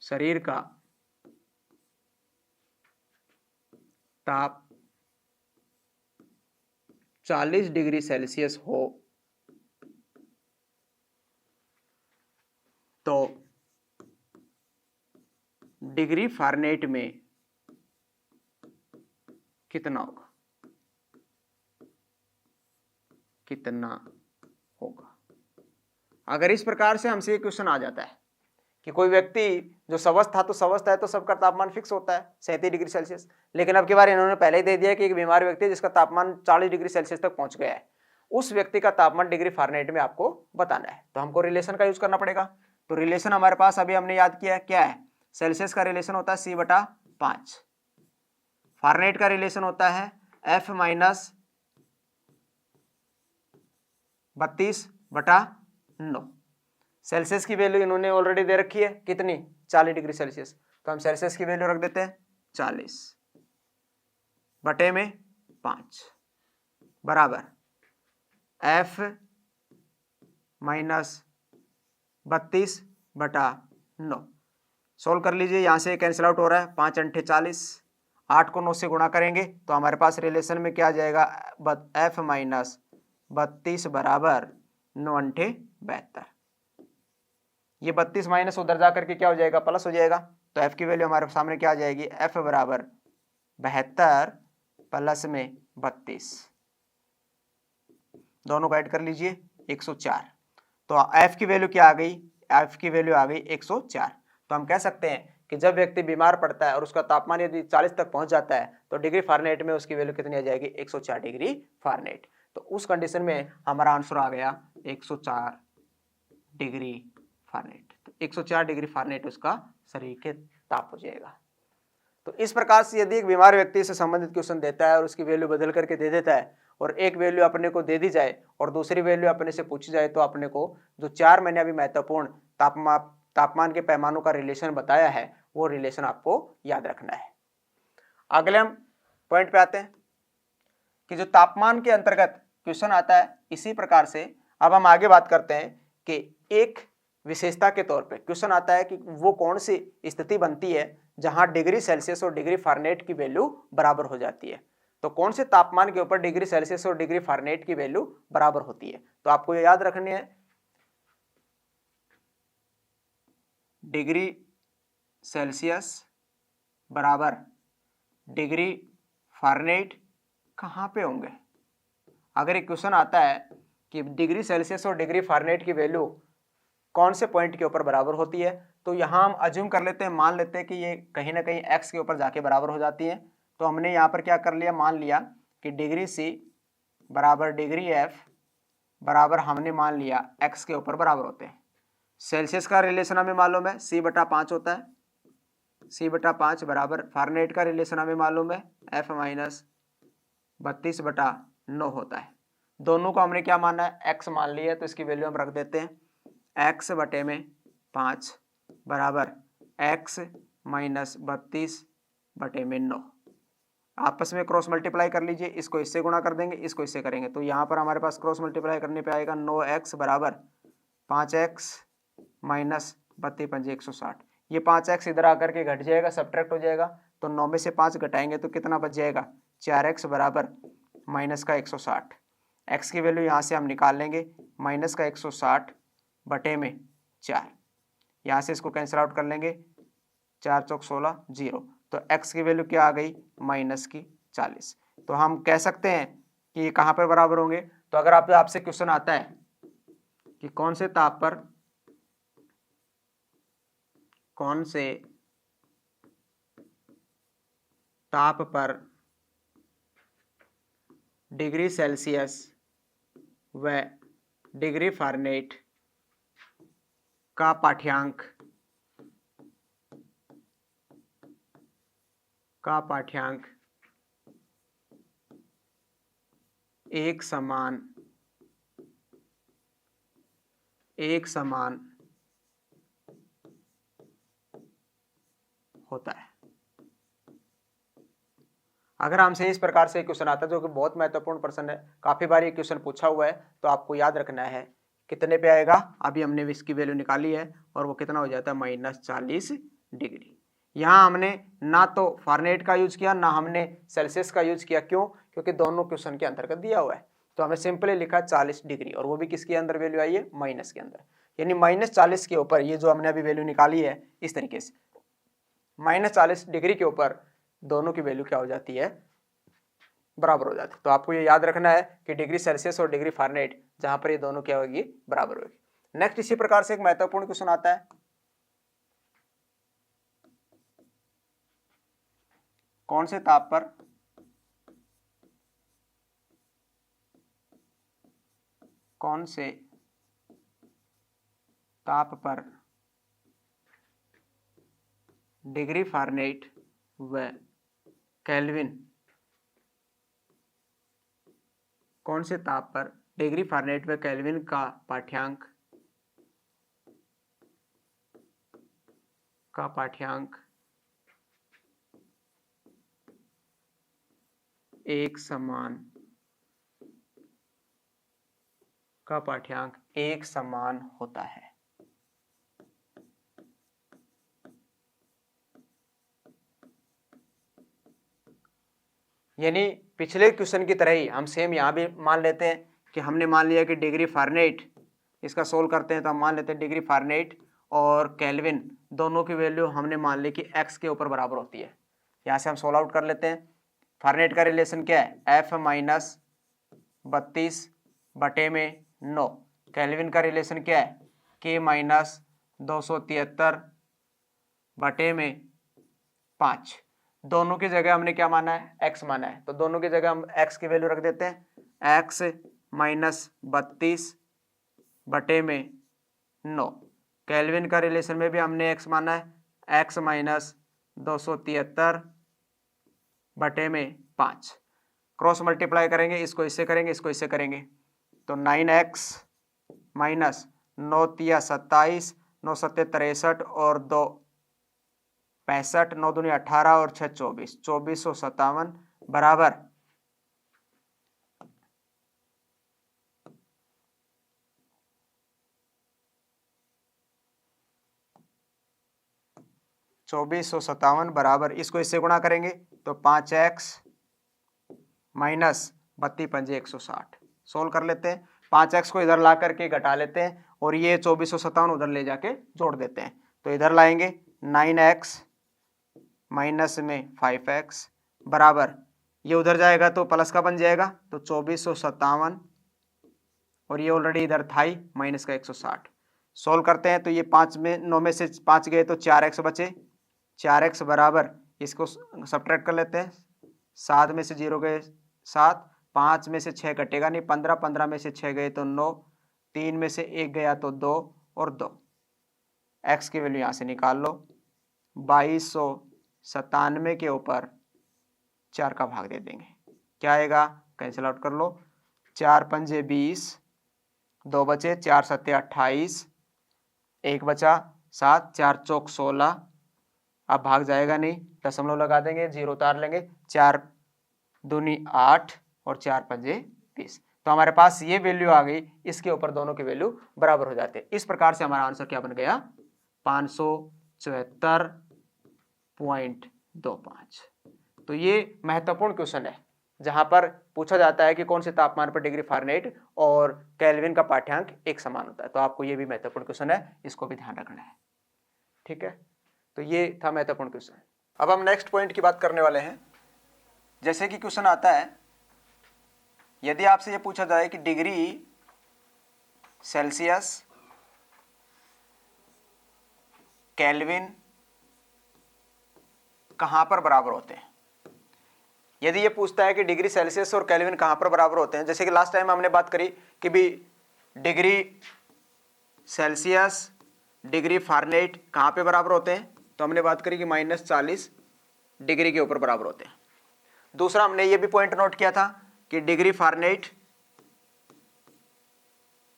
शरीर का ताप 40 डिग्री सेल्सियस हो तो डिग्री फारेनहाइट में कितना होगा, अगर इस प्रकार से हमसे क्वेश्चन आ जाता है कि कोई व्यक्ति जो स्वस्थ था तो स्वस्थ है तो सबका तापमान फिक्स होता है 37 डिग्री सेल्सियस, लेकिन अब की बार इन्होंने पहले ही दे दिया कि एक बीमार व्यक्ति जिसका तापमान 40 डिग्री सेल्सियस तक पहुंच गया है, उस व्यक्ति का तापमान डिग्री फारेनहाइट में आपको बताना है, तो हमको रिलेशन का यूज करना पड़ेगा। तो रिलेशन हमारे पास अभी हमने याद किया है, क्या है, सेल्सियस का रिलेशन होता है C/5, फारेनहाइट का रिलेशन होता है F-32/9। सेल्सियस की वैल्यू इन्होंने ऑलरेडी दे रखी है कितनी 40 डिग्री सेल्सियस, तो हम सेल्सियस की वैल्यू रख देते हैं 40 बटे में 5 बराबर F माइनस 32/9। सोल्व कर लीजिए, यहाँ से कैंसिल आउट हो रहा है, 5 अंठे 40, 8 को 9 से गुणा करेंगे तो हमारे पास रिलेशन में क्या आ जाएगा, F माइनस 32 बराबर 9 अंठे 72। ये 32 माइनस उधर जा करके क्या हो जाएगा, प्लस हो जाएगा। तो F की वैल्यू हमारे सामने क्या आ जाएगी, F बराबर 72 प्लस में 32, दोनों को ऐड कर लीजिए 104। तो F की वैल्यू क्या आ गई, F की वैल्यू आ गई 104। तो हम कह सकते हैं कि जब व्यक्ति बीमार पड़ता है और उसका तापमान यदि 40 तक पहुंच जाता है तो डिग्री फारेनहाइट में उसकी वैल्यू कितनी आ जाएगी, 104 डिग्री फारेनहाइट। तो उस कंडीशन में हमारा आंसर आ गया 104 डिग्री फारेनहाइट। तो 104 डिग्री फारेनहाइट उसका शरीर के ताप हो जाएगा। तो इस प्रकार से यदि एक बीमार व्यक्ति से संबंधित क्वेश्चन देता है और उसकी वैल्यू बदल करके दे देता है और एक वैल्यू अपने को दे दी जाए और दूसरी वैल्यू अपने से पूछी जाए, तो अपने को जो 4 मैंने अभी महत्वपूर्ण तापमान के पैमानों का रिलेशन बताया है वो रिलेशन आपको याद रखना है। अगले हम पॉइंट पे आते हैं कि जो तापमान के अंतर्गत क्वेश्चन आता है, इसी प्रकार से अब हम आगे बात करते हैं कि एक विशेषता के तौर पे क्वेश्चन आता है कि वो कौन सी स्थिति बनती है जहां डिग्री सेल्सियस और डिग्री फारेनहाइट की वैल्यू बराबर हो जाती है। तो कौन से तापमान के ऊपर डिग्री सेल्सियस और डिग्री फारेनहाइट की वैल्यू बराबर होती है। तो आपको ये याद रखनी है, डिग्री सेल्सियस बराबर डिग्री फारेनहाइट कहाँ पे होंगे। अगर एक क्वेश्चन आता है कि डिग्री सेल्सियस और डिग्री फारेनहाइट की वैल्यू कौन से पॉइंट के ऊपर बराबर होती है, तो यहाँ हम अज्यूम कर लेते हैं, मान लेते हैं कि ये कहीं ना कहीं x के ऊपर जाके बराबर हो जाती है। तो हमने यहाँ पर क्या कर लिया, मान लिया कि डिग्री C बराबर डिग्री F बराबर हमने मान लिया x के ऊपर बराबर होते हैं। सेल्सियस का रिलेशन हमें मालूम है C/5 होता है, C/5 बराबर फारेनहाइट का रिलेशन हमें मालूम है F माइनस 32/9 होता है। दोनों को हमने क्या माना है, x मान लिया है, तो इसकी वैल्यू हम रख देते हैं x बटे में 5 बराबर x माइनस 32/9। आपस में क्रॉस मल्टीप्लाई कर लीजिए, इसको इससे गुणा कर देंगे, इसको इससे करेंगे, तो यहाँ पर हमारे पास क्रॉस मल्टीप्लाई करने पे आएगा 9x बराबर 5x माइनस 32×160। ये 5x इधर आकर के घट जाएगा, सब्ट्रैक्ट हो जाएगा, तो 9 में से 5 घटाएंगे तो कितना बच जाएगा, 4x बराबर माइनस का 160। x की वैल्यू यहाँ से हम निकाल लेंगे, माइनस का 160 बटे में 4, यहाँ से इसको कैंसिल आउट कर लेंगे, 4 चौक 16 0। तो x की वैल्यू क्या आ गई, माइनस की 40। तो हम कह सकते हैं कि ये कहाँ पर बराबर होंगे। तो अगर आपसे क्वेश्चन आता है कि कौन से ताप पर डिग्री सेल्सियस व डिग्री फारेनहाइट का पाठ्यांक एक समान होता है। अगर हमसे इस प्रकार से क्वेश्चन आता है, जो कि बहुत महत्वपूर्ण प्रश्न है, काफी बार ये क्वेश्चन पूछा हुआ है, तो आपको याद रखना है कितने पे आएगा। अभी हमने इसकी वैल्यू निकाली है और वो कितना हो जाता है, -40 डिग्री। यहाँ हमने ना तो फारेनहाइट का यूज किया, ना हमने सेल्सियस का यूज किया। क्यों? क्योंकि दोनों क्वेश्चन के अंतर्गत दिया हुआ है। तो हमने सिंपली लिखा 40 डिग्री, और वो भी किसके अंदर वैल्यू आई है, माइनस के अंदर। यानी -40 के ऊपर ये जो हमने अभी वैल्यू निकाली है, इस तरीके से -40 डिग्री के ऊपर दोनों की वैल्यू क्या हो जाती है, बराबर हो जाती है। तो आपको ये याद रखना है कि डिग्री सेल्सियस और डिग्री फारेनहाइट, जहां पर ये दोनों क्या होगी, बराबर होगी। नेक्स्ट इसी प्रकार से एक महत्वपूर्ण क्वेश्चन आता है, कौन से ताप पर डिग्री फारेनहाइट व केल्विन, कौन से ताप पर डिग्री फारेनहाइट व केल्विन का पाठ्यांक एक समान का पाठ्यांक एक समान होता है। यानी पिछले क्वेश्चन की तरह ही हम सेम यहां भी मान लेते हैं कि हमने मान लिया कि डिग्री फ़ारेनहाइट, इसका सोल्व करते हैं तो हम मान लेते हैं डिग्री फ़ारेनहाइट और केल्विन दोनों की वैल्यू हमने मान ली कि x के ऊपर बराबर होती है। यहाँ से हम सोल्व आउट कर लेते हैं। फ़ारेनहाइट का रिलेशन क्या है, f माइनस 32/9। केल्विन का रिलेशन क्या है, k माइनस 273/5। दोनों की जगह हमने क्या माना है, x माना है, तो दोनों की जगह हम x की वैल्यू रख देते हैं, x माइनस 32/9। केल्विन का रिलेशन में भी हमने x माना है, x माइनस 273/5। क्रॉस मल्टीप्लाई करेंगे, इसको इससे करेंगे, इसको इससे करेंगे, तो 9x माइनस 9 तिया 27, 9 सत्ते 63 और 2 65, 9 दूनी 18 और 6 24, 2457 बराबर 2457 बराबर, इसको इससे गुणा करेंगे तो 5x माइनस 32×160। सोल्व कर लेते हैं, 5x को इधर ला करके घटा लेते हैं और ये 2457 उधर ले जाके जोड़ देते हैं, तो इधर लाएंगे 9x माइनस में 5x बराबर, ये उधर जाएगा तो प्लस का बन जाएगा, तो 2457 और ये ऑलरेडी इधर था ही माइनस का 160। सोल्व करते हैं तो ये 5 में 9 में से 5 गए तो 4x बचे, 4x बराबर, इसको सब्ट्रैक्ट कर लेते हैं, 7 में से 0 गए 7, 5 में से 6 कटेगा नहीं, 15, 15 में से 6 गए तो 9, 3 में से 1 गया तो 2 और 2, x की वैल्यू यहाँ से निकाल लो, 2297 के ऊपर 4 का भाग दे देंगे, क्या आएगा, कैंसिल आउट कर लो, 4 पंजे 20, 2 बचे, 4 सत्ते 28, 1 बचा 7, 4 चौक 16, अब भाग जाएगा नहीं, दशमलव लगा देंगे, 0 उतार लेंगे, 4 दूनी 8 और 4 पंजे 20, तो हमारे पास ये वैल्यू आ गई, इसके ऊपर दोनों की वैल्यू बराबर हो जाते हैं। इस प्रकार से हमारा आंसर क्या बन गया, 574.25। तो ये महत्वपूर्ण क्वेश्चन है जहां पर पूछा जाता है कि कौन से तापमान पर डिग्री फ़ारेनहाइट और केल्विन का पाठ्यांक एक समान होता है, तो आपको ये भी महत्वपूर्ण क्वेश्चन है, इसको भी ध्यान रखना है, ठीक है। तो ये था महत्वपूर्ण क्वेश्चन। अब हम नेक्स्ट पॉइंट की बात करने वाले हैं। जैसे कि क्वेश्चन आता है, यदि आपसे ये पूछा जाए कि डिग्री सेल्सियस, केल्विन कहां पर बराबर होते हैं। यदि ये पूछता है कि डिग्री सेल्सियस और केल्विन कहां पर बराबर होते हैं, जैसे कि लास्ट टाइम हमने बात करी कि भी डिग्री सेल्सियस डिग्री फ़ारेनहाइट कहां पे बराबर होते हैं, तो हमने बात करी कि -40 डिग्री के ऊपर बराबर होते हैं। दूसरा हमने ये भी पॉइंट नोट किया था कि डिग्री फ़ारेनहाइट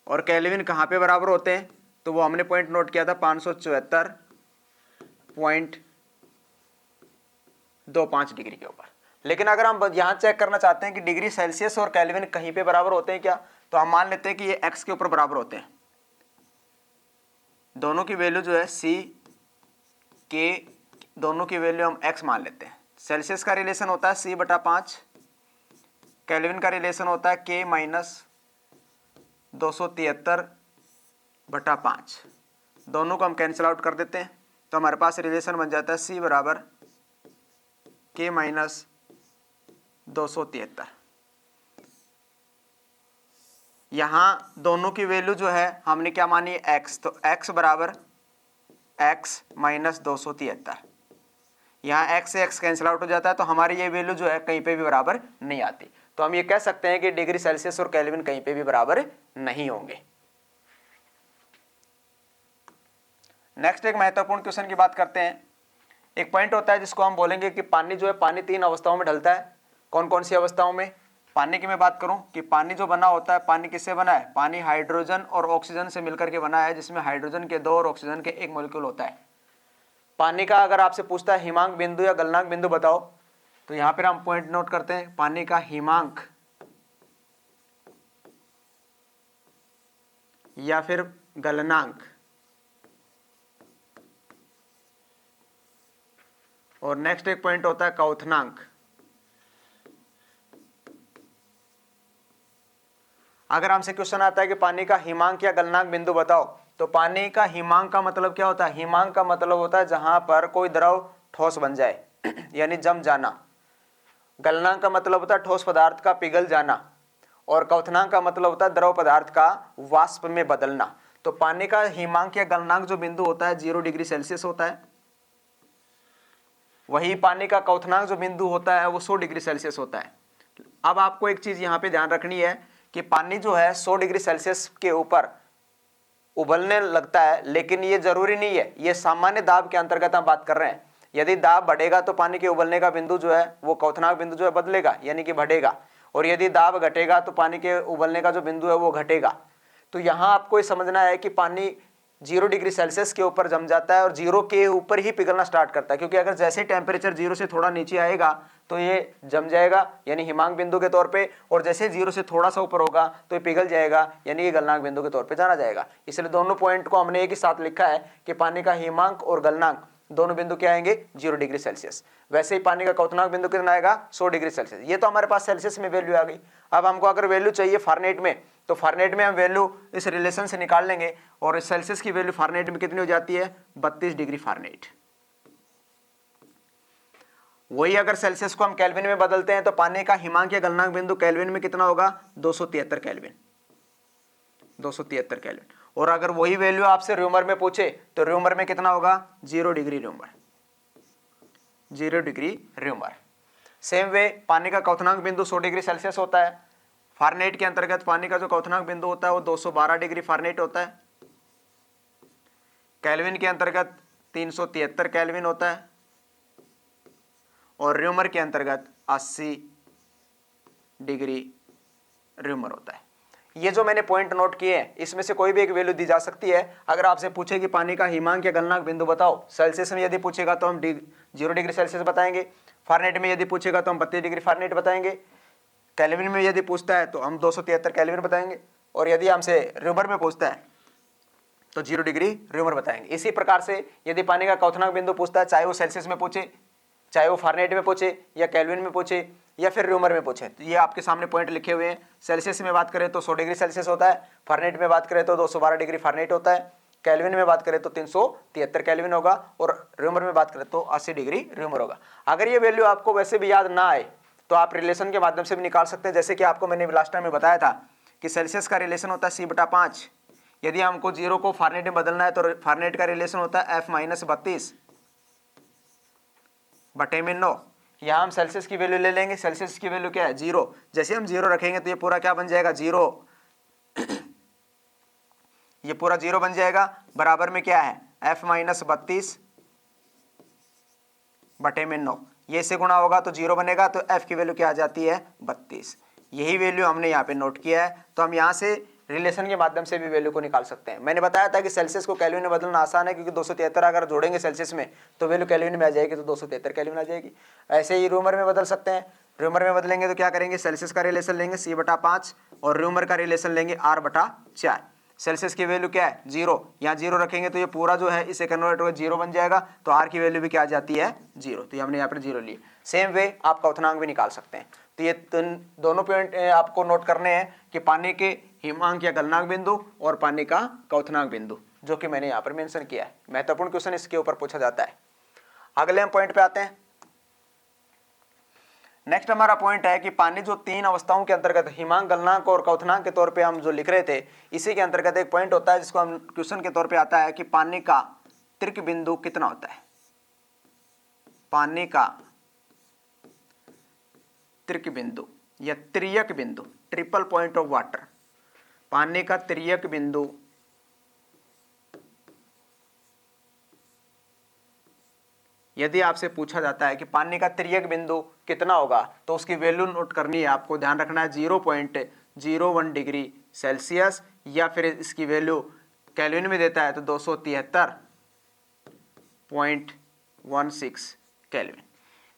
और केल्विन कहां पे बराबर होते हैं, तो वो हमने पॉइंट नोट किया था 574.25 डिग्री के ऊपर। लेकिन अगर हम यहां चेक करना चाहते हैं कि डिग्री सेल्सियस और केल्विन कहीं पे बराबर होते हैं क्या, तो हम मान लेते हैं कि ये x के ऊपर बराबर होते हैं, दोनों की वैल्यू जो है c k, दोनों की वैल्यू हम x मान लेते हैं। सेल्सियस का रिलेशन होता है c/5, केल्विन का रिलेशन होता है k माइनस 273/5, दोनों को हम कैंसिल आउट कर देते हैं, तो हमारे पास रिलेशन बन जाता है c बराबर k माइनस 273। यहां दोनों की वैल्यू जो है हमने क्या मानी है, x, तो x बराबर x माइनस 273, यहाँ x से x कैंसिल आउट हो जाता है, तो हमारी ये वैल्यू जो है कहीं पे भी बराबर नहीं आती, तो हम ये कह सकते हैं कि डिग्री सेल्सियस और केल्विन कहीं पे भी बराबर नहीं होंगे। नेक्स्ट एक महत्वपूर्ण क्वेश्चन की बात करते हैं। एक पॉइंट होता है जिसको हम बोलेंगे कि पानी जो है, पानी 3 अवस्थाओं में ढलता है। कौन कौन सी अवस्थाओं में, पानी की मैं बात करूं कि पानी जो बना होता है, पानी किससे बना है, पानी हाइड्रोजन और ऑक्सीजन से मिलकर के बना है, जिसमें हाइड्रोजन के 2 और ऑक्सीजन के 1 मॉलिक्यूल होता है। पानी का अगर आपसे पूछता है हिमांक बिंदु या गलनांक बिंदु बताओ, तो यहां पर हम पॉइंट नोट करते हैं, पानी का हिमांक या फिर गलनांक, और नेक्स्ट एक पॉइंट होता है क्वथनांक। अगर हमसे क्वेश्चन आता है कि पानी का हिमांक या गलनांक बिंदु बताओ, तो पानी का हिमांक का मतलब क्या होता है? हिमांक का मतलब होता है जहां पर कोई द्रव ठोस बन जाए यानी जम जाना। गलनांक का मतलब होता है ठोस पदार्थ का पिघल जाना, और क्वथनांक का मतलब होता है द्रव पदार्थ का वाष्प में बदलना। तो पानी का हिमांक या गलनांक जो बिंदु होता है 0 डिग्री सेल्सियस होता है, वही पानी का क्वथनांक जो बिंदु होता है वो 100 डिग्री सेल्सियस होता है। अब आपको एक चीज यहां पे ध्यान रखनी है कि पानी जो है 100 डिग्री सेल्सियस के ऊपर उबलने लगता है, लेकिन ये जरूरी नहीं है, ये सामान्य दाब के अंतर्गत हम बात कर रहे हैं। यदि दाब बढ़ेगा तो पानी के उबलने का बिंदु जो है वो क्वथनांक बिंदु जो है बदलेगा यानी कि बढ़ेगा, और यदि दाब घटेगा तो पानी के उबलने का जो बिंदु है वो घटेगा। तो यहां आपको ये समझना है कि पानी 0 डिग्री सेल्सियस के ऊपर जम जाता है और 0 के ऊपर ही पिघलना स्टार्ट करता है, क्योंकि अगर जैसे टेम्परेचर 0 से थोड़ा नीचे आएगा तो ये जम जाएगा यानी हिमांक बिंदु के तौर पे, और जैसे 0 से थोड़ा सा ऊपर होगा तो ये पिघल जाएगा यानी ये गलनांक बिंदु के तौर पे जाना जाएगा। इसलिए दोनों पॉइंट को हमने एक ही साथ लिखा है कि पानी का हिमांक और गलनांक दोनों बिंदु क्या आएंगे? 0 डिग्री सेल्सियस। वैसे ही पानी का क्वथनांक बिंदु कितना आएगा? 100 डिग्री सेल्सियस। ये तो हमारे पास सेल्सियस में वैल्यू आ गई। अब हमको अगर वैल्यू चाहिए फारेनहाइट में, तो फारेनहाइट में हम वैल्यू इस रिलेशन से निकाल लेंगे, और सेल्सियस की वैल्यू फारेनहाइट में कितनी हो जाती है? 32 डिग्री फारेनहाइट। वही अगर सेल्सियस को हम केल्विन में बदलते हैं तो पानी का हिमांक या गलनांक बिंदु केल्विन में कितना होगा? 273 केल्विन, 273 केल्विन। और अगर वही वैल्यू आपसे र्यूमर में पूछे तो र्यूमर में कितना होगा? 0 degree rumour, 0 degree rumour. Same way पानी का क्वथनांक बिंदु 100 डिग्री सेल्सियस होता है। फारेनहाइट के अंतर्गत पानी का जो क्वथनांक बिंदु होता है वो 212 डिग्री फारेनहाइट होता है। केल्विन के अंतर्गत 373 केल्विन होता है, और र्यूमर के अंतर्गत 80 डिग्री र्यूमर होता है। ये जो मैंने पॉइंट नोट किए हैं इसमें से कोई भी एक वैल्यू दी जा सकती है। अगर आपसे पूछे कि पानी का हिमांक या गलनांक बिंदु बताओ, सेल्सियस में यदि पूछेगा तो हम 0 डिग्री सेल्सियस बताएंगे, फारेनहाइट में यदि पूछेगा तो हम 32 डिग्री फारेनहाइट बताएंगे, केल्विन में यदि पूछता है तो हम 273 केल्विन बताएंगे, और यदि हमसे र्यूमर में पूछता है तो 0 डिग्री र्यूमर बताएंगे। इसी प्रकार से यदि पानी का क्वथनांक बिंदु पूछता है, चाहे वो सेल्सियस में पूछे, चाहे वो फारेनहाइट में पूछे, या केल्विन में पूछे, या फिर र्यूमर में पूछे, तो ये आपके सामने पॉइंट लिखे हुए हैं। सेल्सियस में बात करें तो 100 डिग्री सेल्सियस होता है, फारेनहाइट में बात करें तो 212 डिग्री फारेनहाइट होता है, केल्विन में बात करें तो 373 केल्विन होगा, और र्यूमर में बात करें तो 80 डिग्री र्यूमर होगा। अगर ये वैल्यू आपको वैसे भी याद ना आए तो आप रिलेशन के माध्यम से भी निकाल सकते हैं। जैसे कि आपको मैंने लास्ट टाइम में बताया था कि सेल्सियस का रिलेशन होता है C/5। यदि हमको 0 को फारेनहाइट में बदलना है तो फारेनहाइट का रिलेशन होता है F-32/9। यहाँ हम सेल्सियस की वैल्यू ले लेंगे। सेल्सियस की वैल्यू क्या है? 0। जैसे हम 0 रखेंगे तो ये पूरा क्या बन जाएगा? 0। ये पूरा 0 बन जाएगा। बराबर में क्या है? F-32/9। ये से गुणा होगा तो 0 बनेगा, तो F की वैल्यू क्या आ जाती है? 32। यही वैल्यू हमने यहाँ पे नोट किया है। तो हम यहाँ से रिलेशन के माध्यम से भी वैल्यू को निकाल सकते हैं। मैंने बताया था कि सेल्सियस को केल्विन में बदलना आसान है, क्योंकि 273 अगर जोड़ेंगे सेल्सियस में तो वैल्यू केल्विन में आ जाएगी, तो 273 केल्विन आ जाएगी। ऐसे ही र्यूमर में बदल सकते हैं। र्यूमर में बदलेंगे तो क्या करेंगे? सेल्सियस का रिलेशन लेंगे C/5 और र्यूमर का रिलेशन लेंगे R/4। सेल्सियस की वैल्यू क्या है? 0। यहाँ 0 रखेंगे तो ये पूरा जो है इसे कन्वर्ट होकर 0 बन जाएगा, तो R की वैल्यू भी क्या आ जाती है? 0। तो ये हमने यहाँ पर 0 लिए। सेम वे आप क्वथनांक भी निकाल सकते हैं। तो ये दोनों पॉइंट आपको नोट करने हैं कि पानी के हिमांक या गलनांक बिंदु और पानी का क्वथनांक बिंदु, जो कि मैंने यहाँ पर मेंशन किया है। महत्वपूर्ण क्वेश्चन इसके ऊपर पूछा जाता है। अगले हम पॉइंट पे आते हैं। नेक्स्ट हमारा पॉइंट है कि पानी जो 3 अवस्थाओं के अंतर्गत हिमांक, गलनांक और क्वथनांक के तौर पे हम जो लिख रहे थे, इसी के अंतर्गत एक पॉइंट होता है जिसको हम क्वेश्चन के तौर पे आता है कि पानी का त्रिक बिंदु कितना होता है? पानी का त्रिक बिंदु या त्रियक बिंदु, ट्रिपल पॉइंट ऑफ वाटर, पानी का त्रियक बिंदु यदि आपसे पूछा जाता है कि पानी का त्रियक बिंदु कितना होगा, तो उसकी वैल्यू नोट करनी है। आपको ध्यान रखना है 0.01 डिग्री सेल्सियस, या फिर इसकी वैल्यू केल्विन में देता है तो 273.16 केल्विन।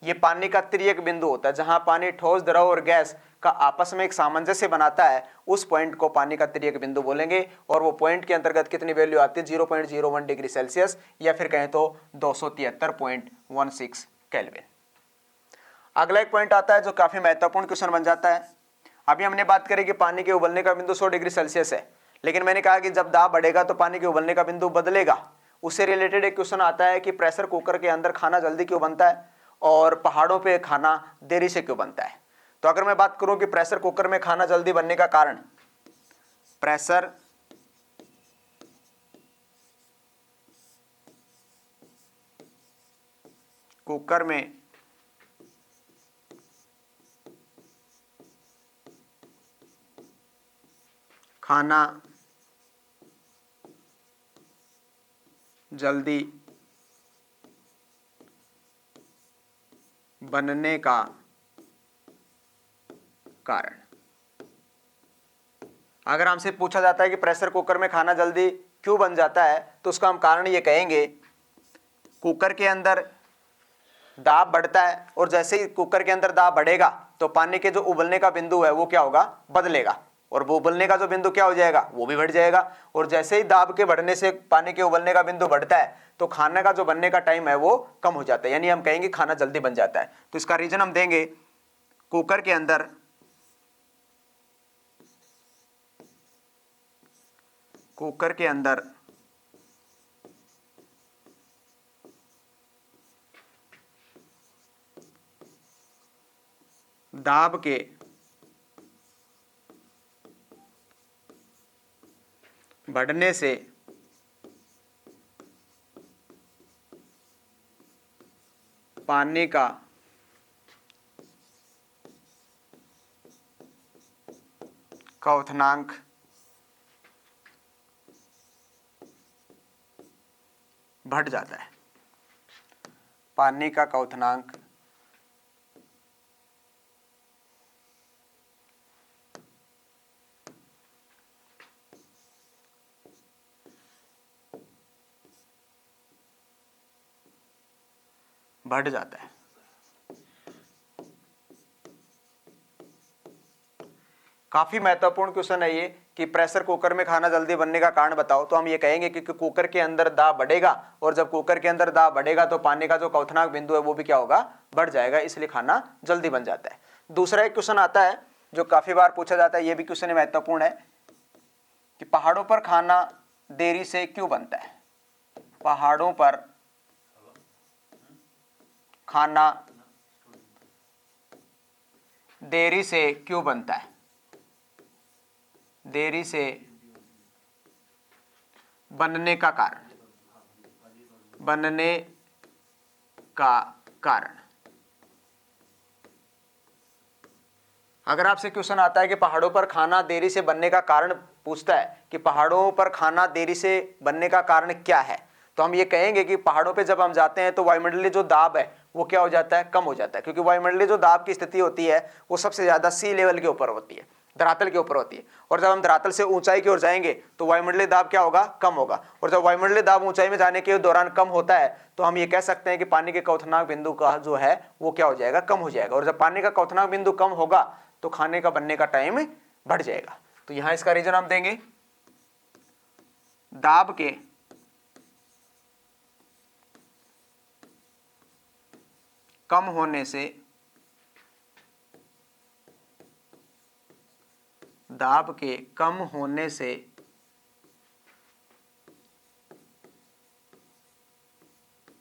ये पानी का तिर्यक बिंदु होता है, जहां पानी ठोस, द्रव और गैस का आपस में एक सामंजस्य बनाता है, उस पॉइंट को पानी का तिर्यक बिंदु बोलेंगे। और वो पॉइंट के अंतर्गत कितनी वैल्यू आती है, 0.01 डिग्री सेल्सियस, या फिर कहें तो 273.16 केल्विन। अगला एक पॉइंट आता है जो काफी महत्वपूर्ण क्वेश्चन बन जाता है। अभी हमने बात करी कि पानी के उबलने का बिंदु 100 डिग्री सेल्सियस है, लेकिन मैंने कहा कि जब दाब बढ़ेगा तो पानी के उबलने का बिंदु बदलेगा। उससे रिलेटेड एक क्वेश्चन आता है कि प्रेशर कुकर के अंदर खाना जल्दी क्यों बनता है और पहाड़ों पे खाना देरी से क्यों बनता है। तो अगर मैं बात करूं कि प्रेशर कुकर में खाना जल्दी बनने का कारण, प्रेशर कुकर में खाना जल्दी बनने का कारण, अगर हमसे पूछा जाता है कि प्रेशर कुकर में खाना जल्दी क्यों बन जाता है, तो उसका हम कारण ये कहेंगे, कुकर के अंदर दाब बढ़ता है और जैसे ही कुकर के अंदर दाब बढ़ेगा तो पानी के जो उबलने का बिंदु है वो क्या होगा, बदलेगा, और वो उबलने का जो बिंदु क्या हो जाएगा, वो भी बढ़ जाएगा। और जैसे ही दाब के बढ़ने से पानी के उबलने का बिंदु बढ़ता है तो खाने का जो बनने का टाइम है वो कम हो जाता है, यानी हम कहेंगे खाना जल्दी बन जाता है। तो इसका रीजन हम देंगे, कुकर के अंदर दाब के बढ़ने से पानी का क्वथनांक बढ़ जाता है, पानी का क्वथनांक बढ़ जाता है। काफी महत्वपूर्ण क्वेश्चन है ये कि प्रेशर कुकर में खाना जल्दी बनने का कारण बताओ। तो हम ये कहेंगे कि कुकर के अंदर दाब बढ़ेगा, और जब कुकर के अंदर दाब बढ़ेगा तो पानी का जो क्वथनांक बिंदु है वो भी क्या होगा, बढ़ जाएगा, इसलिए खाना जल्दी बन जाता है। दूसरा एक क्वेश्चन आता है जो काफी बार पूछा जाता है, ये भी क्वेश्चन महत्वपूर्ण है कि पहाड़ों पर खाना देरी से क्यों बनता है। पहाड़ों पर खाना देरी से क्यों बनता है, देरी से बनने का कारण, बनने का कारण। अगर आपसे क्वेश्चन आता है कि पहाड़ों पर खाना देरी से बनने का कारण पूछता है कि पहाड़ों पर खाना देरी से बनने का कारण क्या है, तो हम ये कहेंगे कि पहाड़ों पे जब हम जाते हैं तो वायुमंडलीय जो दाब है वो क्या हो जाता है, कम हो जाता है, क्योंकि वायुमंडलीय जो दाब की स्थिति होती है वो सबसे ज्यादा सी लेवल के ऊपर होती है, धरातल के ऊपर होती है। और जब हम धरातल से ऊंचाई की ओर जाएंगे तो वायुमंडलीय दाब क्या होगा, कम होगा। और जब वायुमंडलीय दाब ऊंचाई में जाने के दौरान कम होता है तो हम ये कह सकते हैं कि पानी के क्वथनांक बिंदु का जो है वो क्या हो जाएगा, कम हो जाएगा। और जब पानी का क्वथनांक बिंदु कम होगा तो खाने का बनने का टाइम बढ़ जाएगा। तो यहां इसका रीजन हम देंगे, दाब के कम होने से, दाब के कम होने से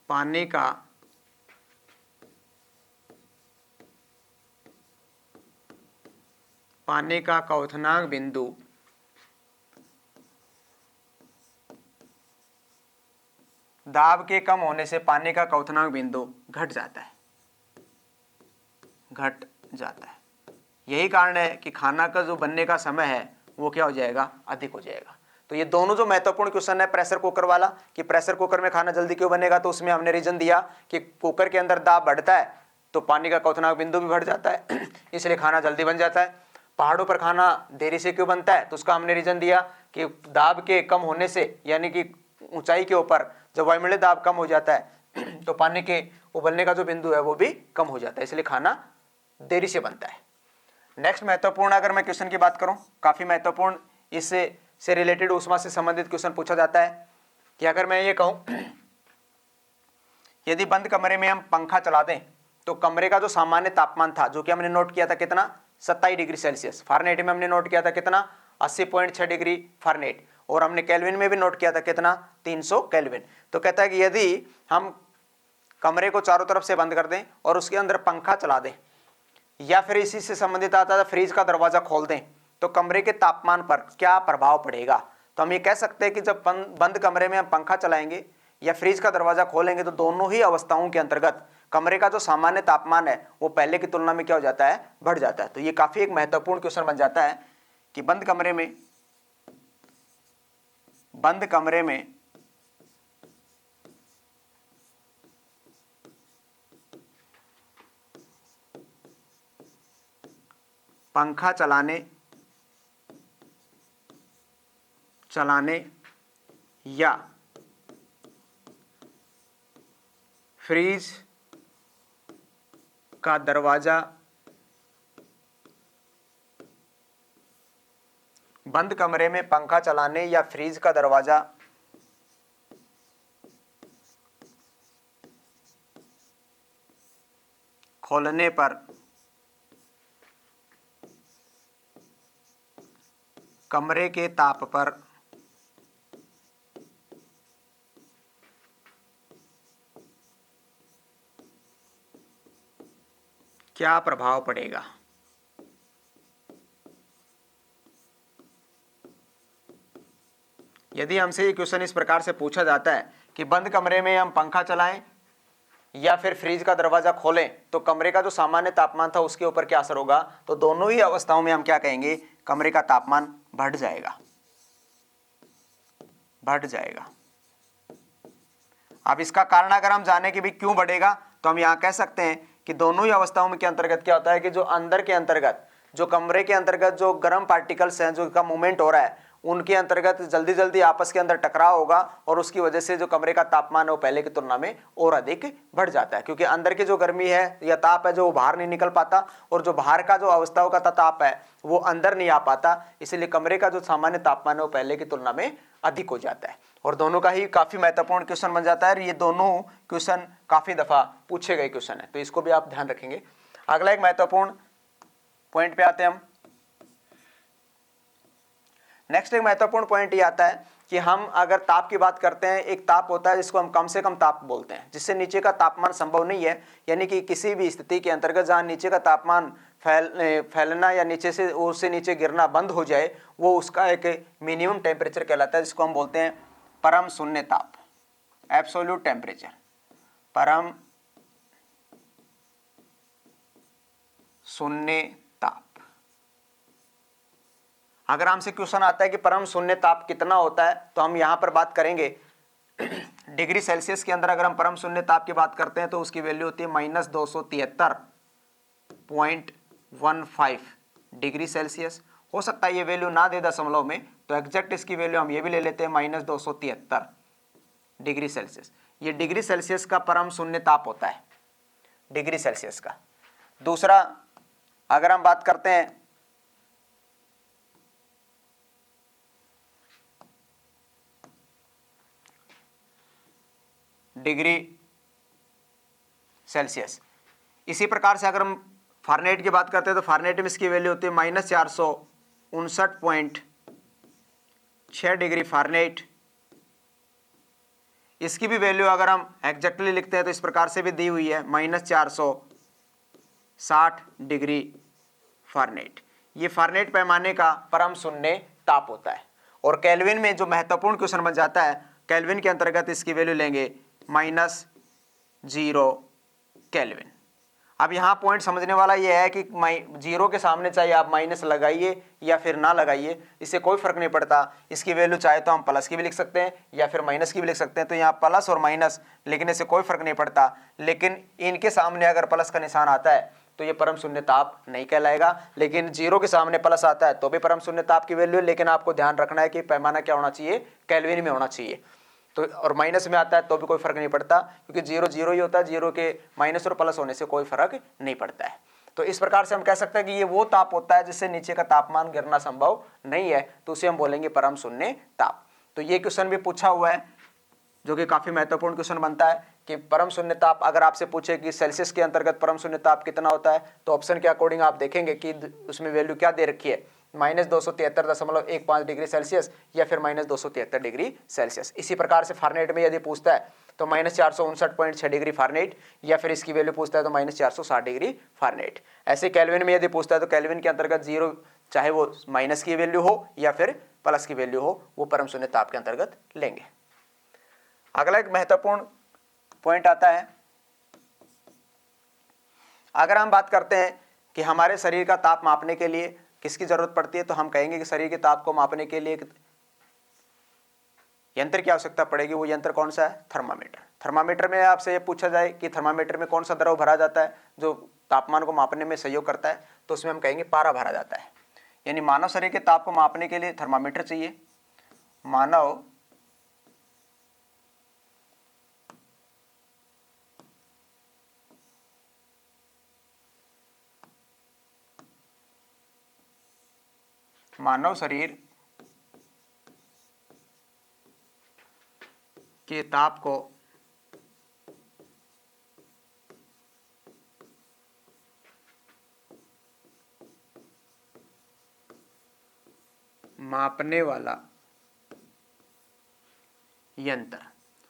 पानी का क्वथनांक बिंदु दाब के कम होने से पानी का क्वथनांक बिंदु घट जाता है, घट जाता है। यही कारण है कि खाना का जो बनने का समय है वो क्या हो जाएगा, अधिक हो जाएगा। तो ये दोनों जो महत्वपूर्ण क्वेश्चन है प्रेशर कुकर वाला कि प्रेशर कुकर में खाना जल्दी क्यों बनेगा, तो उसमें हमने रीजन दिया कि कुकर के अंदर दाब बढ़ता है तो पानी का क्वथनांक बिंदु भी बढ़ जाता है इसलिए खाना जल्दी बन जाता है। पहाड़ों पर खाना देरी से क्यों बनता है, तो उसका हमने रीजन दिया कि दाब के कम होने से, यानी कि ऊंचाई के ऊपर जब वायुमंडलीय दाब कम हो जाता है तो पानी के उबलने का जो बिंदु है वो भी कम हो जाता है, इसलिए खाना देरी से बनता है। नेक्स्ट महत्वपूर्ण अगर मैं क्वेश्चन की बात करूं, काफी महत्वपूर्ण इससे रिलेटेड ऊष्मा से संबंधित क्वेश्चन पूछा जाता है कि अगर मैं ये कहूं यदि बंद कमरे में हम पंखा चला दें तो कमरे का जो सामान्य तापमान था, जो कि हमने नोट किया था कितना 27 डिग्री सेल्सियस, फारेनहाइट में हमने नोट किया था कितना 80.6 डिग्री फारेनहाइट, और हमने केल्विन में भी नोट किया था कितना 300 केल्विन। तो कहता है कि यदि हम कमरे को चारों तरफ से बंद कर दें और उसके अंदर पंखा चला दें, या फिर इसी से संबंधित आता है फ्रिज का दरवाजा खोल दें, तो कमरे के तापमान पर क्या प्रभाव पड़ेगा। तो हम ये कह सकते हैं कि जब बंद कमरे में हम पंखा चलाएंगे या फ्रिज का दरवाजा खोलेंगे तो दोनों ही अवस्थाओं के अंतर्गत कमरे का जो सामान्य तापमान है वो पहले की तुलना में क्या हो जाता है, बढ़ जाता है। तो ये काफी एक महत्वपूर्ण क्वेश्चन बन जाता है कि बंद कमरे में पंखा चलाने या फ्रीज का दरवाजा बंद कमरे में पंखा चलाने या फ्रीज का दरवाजा खोलने पर कमरे के ताप पर क्या प्रभाव पड़ेगा। यदि हमसे ये क्वेश्चन इस प्रकार से पूछा जाता है कि बंद कमरे में हम पंखा चलाएं या फिर फ्रिज का दरवाजा खोलें तो कमरे का जो सामान्य तापमान था उसके ऊपर क्या असर होगा, तो दोनों ही अवस्थाओं में हम क्या कहेंगे, कमरे का तापमान बढ़ जाएगा। अब इसका कारण अगर हम जाने कि भी क्यों बढ़ेगा, तो हम यहाँ कह सकते हैं कि दोनों ही अवस्थाओं में के अंतर्गत क्या होता है कि जो अंदर के अंतर्गत जो कमरे के अंतर्गत जो गर्म पार्टिकल्स हैं, जो का मूवमेंट हो रहा है, उनके अंतर्गत जल्दी जल्दी आपस के अंदर टकराव होगा और उसकी वजह से जो कमरे का तापमान है वो पहले की तुलना में और अधिक बढ़ जाता है, क्योंकि अंदर की जो गर्मी है या ताप है जो बाहर नहीं निकल पाता और जो बाहर का जो अवस्थाओं का ताप है वो अंदर नहीं आ पाता, इसलिए कमरे का जो सामान्य तापमान है वो पहले की तुलना में अधिक हो जाता है। और दोनों का ही काफी महत्वपूर्ण क्वेश्चन बन जाता है और ये दोनों क्वेश्चन काफी दफा पूछे गए क्वेश्चन है, तो इसको भी आप ध्यान रखेंगे। अगला एक महत्वपूर्ण पॉइंट पे आते हैं हम। नेक्स्ट एक महत्वपूर्ण पॉइंट ये आता है कि हम अगर ताप की बात करते हैं, एक ताप होता है जिसको हम कम से कम ताप बोलते हैं, जिससे नीचे का तापमान संभव नहीं है, यानी कि किसी भी स्थिति के अंतर्गत जहां नीचे का तापमान फैलना या नीचे से उससे नीचे गिरना बंद हो जाए, वो उसका एक मिनिमम टेम्परेचर कहलाता है, जिसको हम बोलते हैं परम शून्य ताप, एब्सोल्यूट टेम्परेचर, परम शून्य ताप। अगर हमसे क्वेश्चन आता है कि परम शून्य ताप कितना होता है, तो हम यहां पर बात करेंगे डिग्री सेल्सियस के अंदर। अगर हम परम शून्य ताप की बात करते हैं तो उसकी वैल्यू होती है -273.15 डिग्री सेल्सियस। हो सकता है ये वैल्यू ना दे दशमलव में, तो एग्जैक्ट इसकी वैल्यू हम ये भी ले लेते हैं -273 डिग्री सेल्सियस। ये डिग्री सेल्सियस का परम शून्य ताप होता है, डिग्री सेल्सियस का। दूसरा अगर हम बात करते हैं डिग्री सेल्सियस, इसी प्रकार से अगर हम फारेनहाइट की बात करते हैं तो फारेनहाइट में इसकी वैल्यू होती है -459.6 डिग्री फारेनहाइट। इसकी भी वैल्यू अगर हम एग्जैक्टली लिखते हैं तो इस प्रकार से भी दी हुई है -460 डिग्री फारेनहाइट। ये फारेनहाइट पैमाने का परम शून्य ताप होता है। और केल्विन में जो महत्वपूर्ण क्वेश्चन बन जाता है, केल्विन के अंतर्गत इसकी वैल्यू लेंगे -0 केल्विन। अब यहाँ पॉइंट समझने वाला ये है कि 0 के सामने चाहे आप माइनस लगाइए या फिर ना लगाइए, इससे कोई फर्क नहीं पड़ता। इसकी वैल्यू चाहे तो हम प्लस की भी लिख सकते हैं या फिर माइनस की भी लिख सकते हैं, तो यहाँ प्लस और माइनस लिखने से कोई फर्क नहीं पड़ता। लेकिन इनके सामने अगर प्लस का निशान आता है तो ये परम शून्य ताप नहीं कहलाएगा, लेकिन 0 के सामने प्लस आता है तो भी परम शून्य ताप की वैल्यू है। लेकिन आपको ध्यान रखना है कि पैमाना क्या होना चाहिए, केल्विन में होना चाहिए। तो और माइनस में आता है तो भी कोई फर्क नहीं पड़ता, क्योंकि जीरो जीरो ही होता है, जीरो के माइनस और प्लस होने से कोई फर्क नहीं पड़ता है। तो इस प्रकार से हम कह सकते हैं कि ये वो ताप होता है जिससे नीचे का तापमान गिरना संभव नहीं है, तो उसे हम बोलेंगे परम शून्य ताप। तो ये क्वेश्चन भी पूछा हुआ है, जो कि काफी महत्वपूर्ण क्वेश्चन बनता है कि परम शून्य ताप अगर आपसे पूछे कि सेल्सियस के अंतर्गत परम शून्य ताप कितना होता है, तो ऑप्शन के अकॉर्डिंग आप देखेंगे कि उसमें वैल्यू क्या दे रखी है, -273.15 डिग्री सेल्सियस या फिर -273 डिग्री सेल्सियस। इसी प्रकार से फारेनहाइट में यदि पूछता है तो -459.6 डिग्री फारेनहाइट, या फिर इसकी वैल्यू पूछता है तो -460 डिग्री फारेनहाइट। ऐसे केल्विन में यदि पूछता है तो केल्विन के अंतर्गत जीरो, चाहे वो माइनस की वैल्यू हो या फिर प्लस की वैल्यू हो, वो परम शून्य ताप के अंतर्गत लेंगे। अगला एक महत्वपूर्ण पॉइंट आता है, अगर हम बात करते हैं कि हमारे शरीर का ताप मापने के लिए किसकी जरूरत पड़ती है, तो हम कहेंगे कि शरीर के ताप को मापने के लिए एक यंत्र की आवश्यकता पड़ेगी। वो यंत्र कौन सा है? थर्मामीटर। थर्मामीटर में आपसे ये पूछा जाए कि थर्मामीटर में कौन सा द्रव भरा जाता है जो तापमान को मापने में सहयोग करता है, तो उसमें हम कहेंगे पारा भरा जाता है। यानी मानव शरीर के ताप को मापने के लिए थर्मामीटर चाहिए। मानव शरीर के ताप को मापने वाला यंत्र।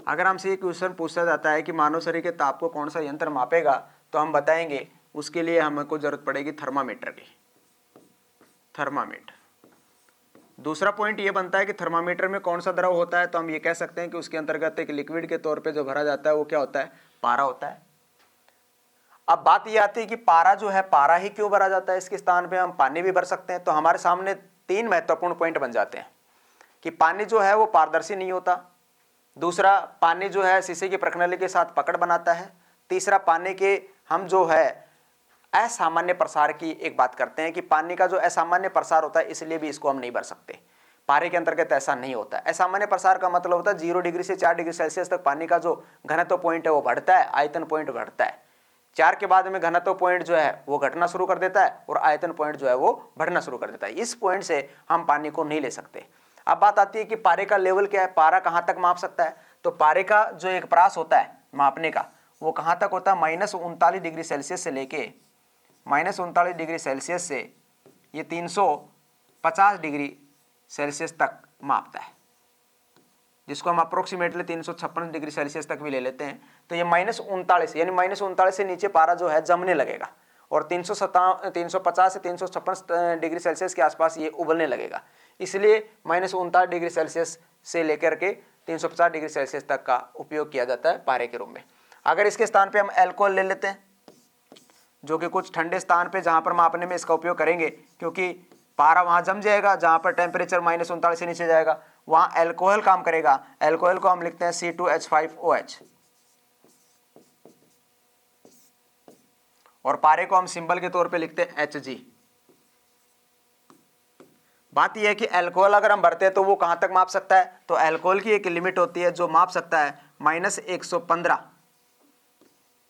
अगर हमसे ये क्वेश्चन पूछा जाता है कि मानव शरीर के ताप को कौन सा यंत्र मापेगा, तो हम बताएंगे उसके लिए हमको जरूरत पड़ेगी थर्मामीटर की। थर्मामीटर। दूसरा पॉइंट ये बनता है कि थर्मामीटर में कौन सा द्रव होता है, तो हम ये कह सकते हैं कि उसके अंतर्गत एक लिक्विड के तौर पे जो भरा जाता है वो क्या होता है? पारा होता है। अब बात ये आती है कि पारा जो है, पारा ही क्यों भरा जाता है, इसके स्थान पे हम पानी भी भर सकते हैं। तो हमारे सामने तीन महत्वपूर्ण पॉइंट बन जाते हैं कि पानी जो है वो पारदर्शी नहीं होता, दूसरा पानी जो है शीशे की प्रणाली के साथ पकड़ बनाता है, तीसरा पानी के हम जो है असामान्य प्रसार की एक बात करते हैं कि पानी का जो असामान्य प्रसार होता है, इसलिए भी इसको हम नहीं भर सकते। पारे के अंतर्गत ऐसा नहीं होता। असामान्य प्रसार का मतलब होता है 0 डिग्री से 4 डिग्री सेल्सियस तक पानी का जो घनत्व पॉइंट है वो बढ़ता है, आयतन पॉइंट बढ़ता है। 4 के बाद में घनत्व पॉइंट जो है वो घटना शुरू कर देता है और आयतन पॉइंट जो है वो बढ़ना शुरू कर देता है। इस पॉइंट से हम पानी को नहीं ले सकते। अब बात आती है कि पारे का लेवल क्या है, पारा कहाँ तक माप सकता है। तो पारे का जो एक प्रास होता है मापने का, वो कहाँ तक होता है? -39 डिग्री सेल्सियस से लेके -39 डिग्री सेल्सियस से ये 350 डिग्री सेल्सियस तक मापता है, जिसको हम अप्रोक्सीमेटली 356 डिग्री सेल्सियस तक भी ले लेते हैं। तो ये -39 यानी -39 से नीचे पारा जो है जमने लगेगा और 350 से 356 डिग्री सेल्सियस के आसपास ये उबलने लगेगा। इसलिए -39 डिग्री सेल्सियस से लेकर के 350 डिग्री सेल्सियस तक का उपयोग किया जाता है पारे के रूप में। अगर इसके स्थान पे हम अल्कोहल ले लेते हैं, जो कि कुछ ठंडे स्थान पे जहां पर मापने में इसका उपयोग करेंगे, क्योंकि पारा वहां जम जाएगा जहां पर टेम्परेचर -39 से नीचे जाएगा, वहां अल्कोहल काम करेगा। अल्कोहल को हम लिखते हैं C2H5OH और पारे को हम सिंबल के तौर पे लिखते हैं Hg। बात यह है कि अल्कोहल अगर हम भरते हैं तो वो कहां तक माप सकता है, तो अल्कोहल की एक लिमिट होती है जो माप सकता है -115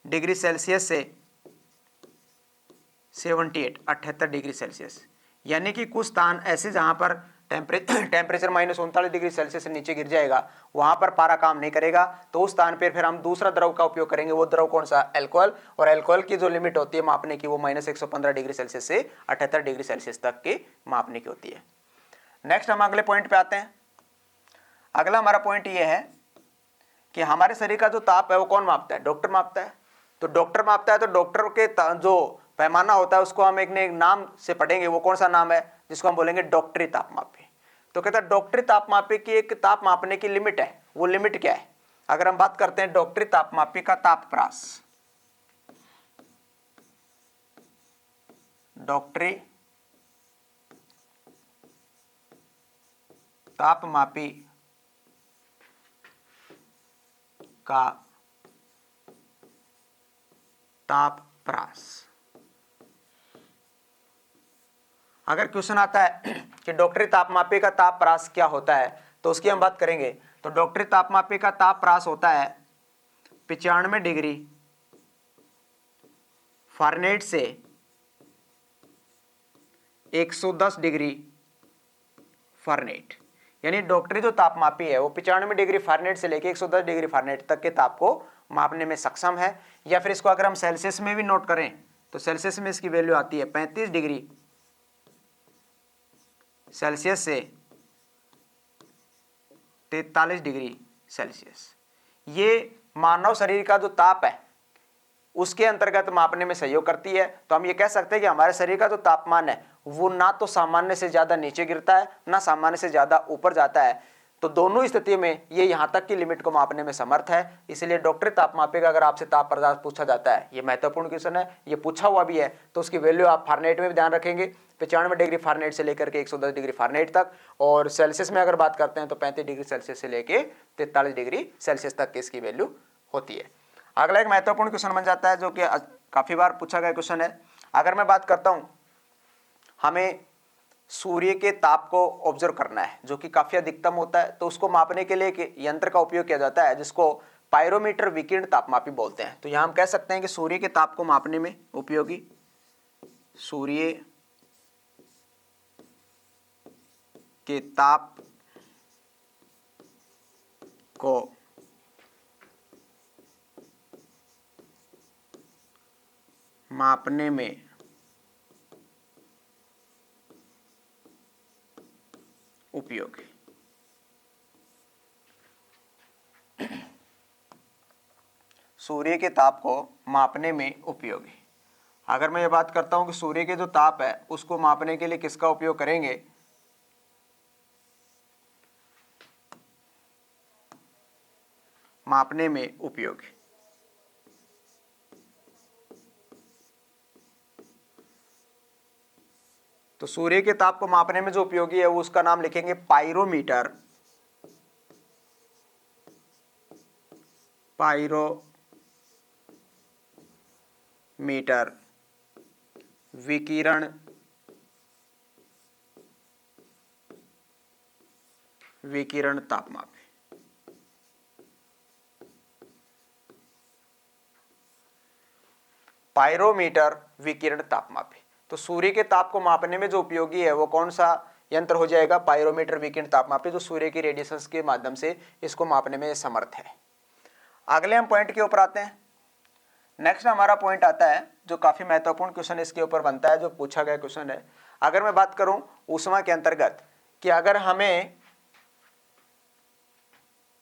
डिग्री सेल्सियस से 78 डिग्री सेल्सियस। यानी कि कुछ स्थान ऐसे जहां पर टेम्परेचर -39 डिग्री सेल्सियस से नीचे गिर जाएगा, वहां पर पारा काम नहीं करेगा, तो उस स्थान पर फिर हम दूसरा द्रव का उपयोग करेंगे। वो द्रव कौन सा? अल्कोहल। और अल्कोहल की जो लिमिट होती है मापने की, वो -115 डिग्री सेल्सियस से 78 डिग्री सेल्सियस तक की मापने की होती है। नेक्स्ट हम अगले पॉइंट पे आते हैं। अगला हमारा पॉइंट ये है कि हमारे शरीर का जो ताप है वो कौन मापता है? डॉक्टर मापता है। तो डॉक्टर मापता है, तो डॉक्टर के जो पैमाना होता है उसको हम एक नाम से पढ़ेंगे। वो कौन सा नाम है? जिसको हम बोलेंगे डॉक्टरी तापमापी। तो कहता है डॉक्टरी तापमापी की एक ताप मापने की लिमिट है। वो लिमिट क्या है? अगर हम बात करते हैं डॉक्टरी तापमापी का तापप्रास, डॉक्टरी तापमापी का तापप्रास। अगर क्वेश्चन आता है कि डॉक्टरी तापमापी का तापप्रास क्या होता है, तो उसकी हम बात करेंगे। तो डॉक्टरी तापमापी का ताप ह्रास होता है 95 डिग्री फ़ारेनहाइट से 110 डिग्री फ़ारेनहाइट। यानी डॉक्टरी जो तापमापी है वो 95 डिग्री फ़ारेनहाइट से लेकर 110 डिग्री फ़ारेनहाइट तक के ताप को मापने में सक्षम है। या फिर इसको अगर हम सेल्सियस में भी नोट करें तो सेल्सियस में इसकी वैल्यू आती है 35 डिग्री सेल्सियस से 43 डिग्री सेल्सियस। ये मानव शरीर का जो ताप है उसके अंतर्गत मापने में सहयोग करती है। तो हम ये कह सकते हैं कि हमारे शरीर का जो तापमान है वो ना तो सामान्य से ज्यादा नीचे गिरता है ना सामान्य से ज्यादा ऊपर जाता है। तो दोनों स्थिति में ये यहां तक की लिमिट को मापने में समर्थ है। इसलिए डॉक्टरी तापमापी का अगर आपसे ताप पदार्थ पूछा जाता है, ये महत्वपूर्ण क्वेश्चन है, ये पूछा हुआ भी है, तो उसकी वैल्यू आप फ़ारेनहाइट में भी ध्यान रखेंगे 95 डिग्री फ़ारेनहाइट से लेकर के 110 डिग्री फ़ारेनहाइट तक, और सेल्सियस में अगर बात करते हैं तो 35 डिग्री सेल्सियस से लेकर 43 डिग्री सेल्सियस तक की इसकी वैल्यू होती है। अगला एक महत्वपूर्ण क्वेश्चन बन जाता है जो कि काफी बार पूछा गया क्वेश्चन है। अगर मैं बात करता हूं, हमें सूर्य के ताप को ऑब्जर्व करना है जो कि काफी अधिकतम होता है, तो उसको मापने के लिए एक यंत्र का उपयोग किया जाता है जिसको पायरोमीटर विकिरण तापमापी बोलते हैं। तो यहां हम कह सकते हैं कि सूर्य के ताप को मापने में उपयोगी सूर्य के ताप को मापने में उपयोगी सूर्य के ताप को मापने में उपयोगी। अगर मैं ये बात करता हूं कि सूर्य के जो ताप है उसको मापने के लिए किसका उपयोग करेंगे, मापने में उपयोगी, तो सूर्य के ताप को मापने में जो उपयोगी है वो उसका नाम लिखेंगे पायरोमीटर। पायरोमीटर विकिरण तापमापी। पायरोमीटर विकिरण तापमापी। तो सूर्य के ताप को मापने में जो उपयोगी है वो कौन सा यंत्र हो जाएगा, पायरोमीटर विकिरण तापमापी, जो सूर्य की रेडिएशंस के माध्यम से इसको मापने में समर्थ है। अगले हम पॉइंट के ऊपर आते हैं। नेक्स्ट हमारा पॉइंट आता है जो काफी महत्वपूर्ण क्वेश्चन इसके ऊपर बनता है, जो पूछा गया क्वेश्चन है। अगर मैं बात करूं ऊष्मा के अंतर्गत कि अगर हमें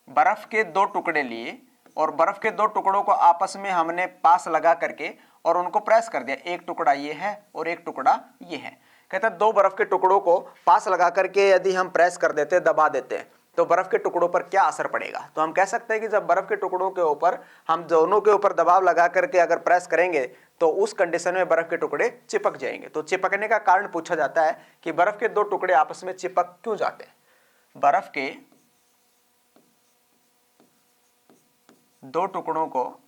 बर्फ के दो टुकड़े लिए और बर्फ के दो टुकड़ों को आपस में हमने पास लगा करके और उनको प्रेस कर दिया, एक टुकड़ा ये है और एक टुकड़ा ये है। कहता है दो बर्फ के टुकड़ों को पास लगा करके यदि हम प्रेस कर देते, दबा देते हैं, तो बर्फ के टुकड़ों पर क्या असर पड़ेगा। तो हम कह सकते हैं कि जब बर्फ के टुकड़ों के ऊपर हम दोनों के ऊपर दबाव लगा करके अगर प्रेस करेंगे तो उस कंडीशन में बर्फ के टुकड़े चिपक जाएंगे। तो चिपकने का कारण पूछा जाता है कि बर्फ के दो टुकड़े आपस में चिपक क्यों जाते हैं। बर्फ के दो टुकड़ों को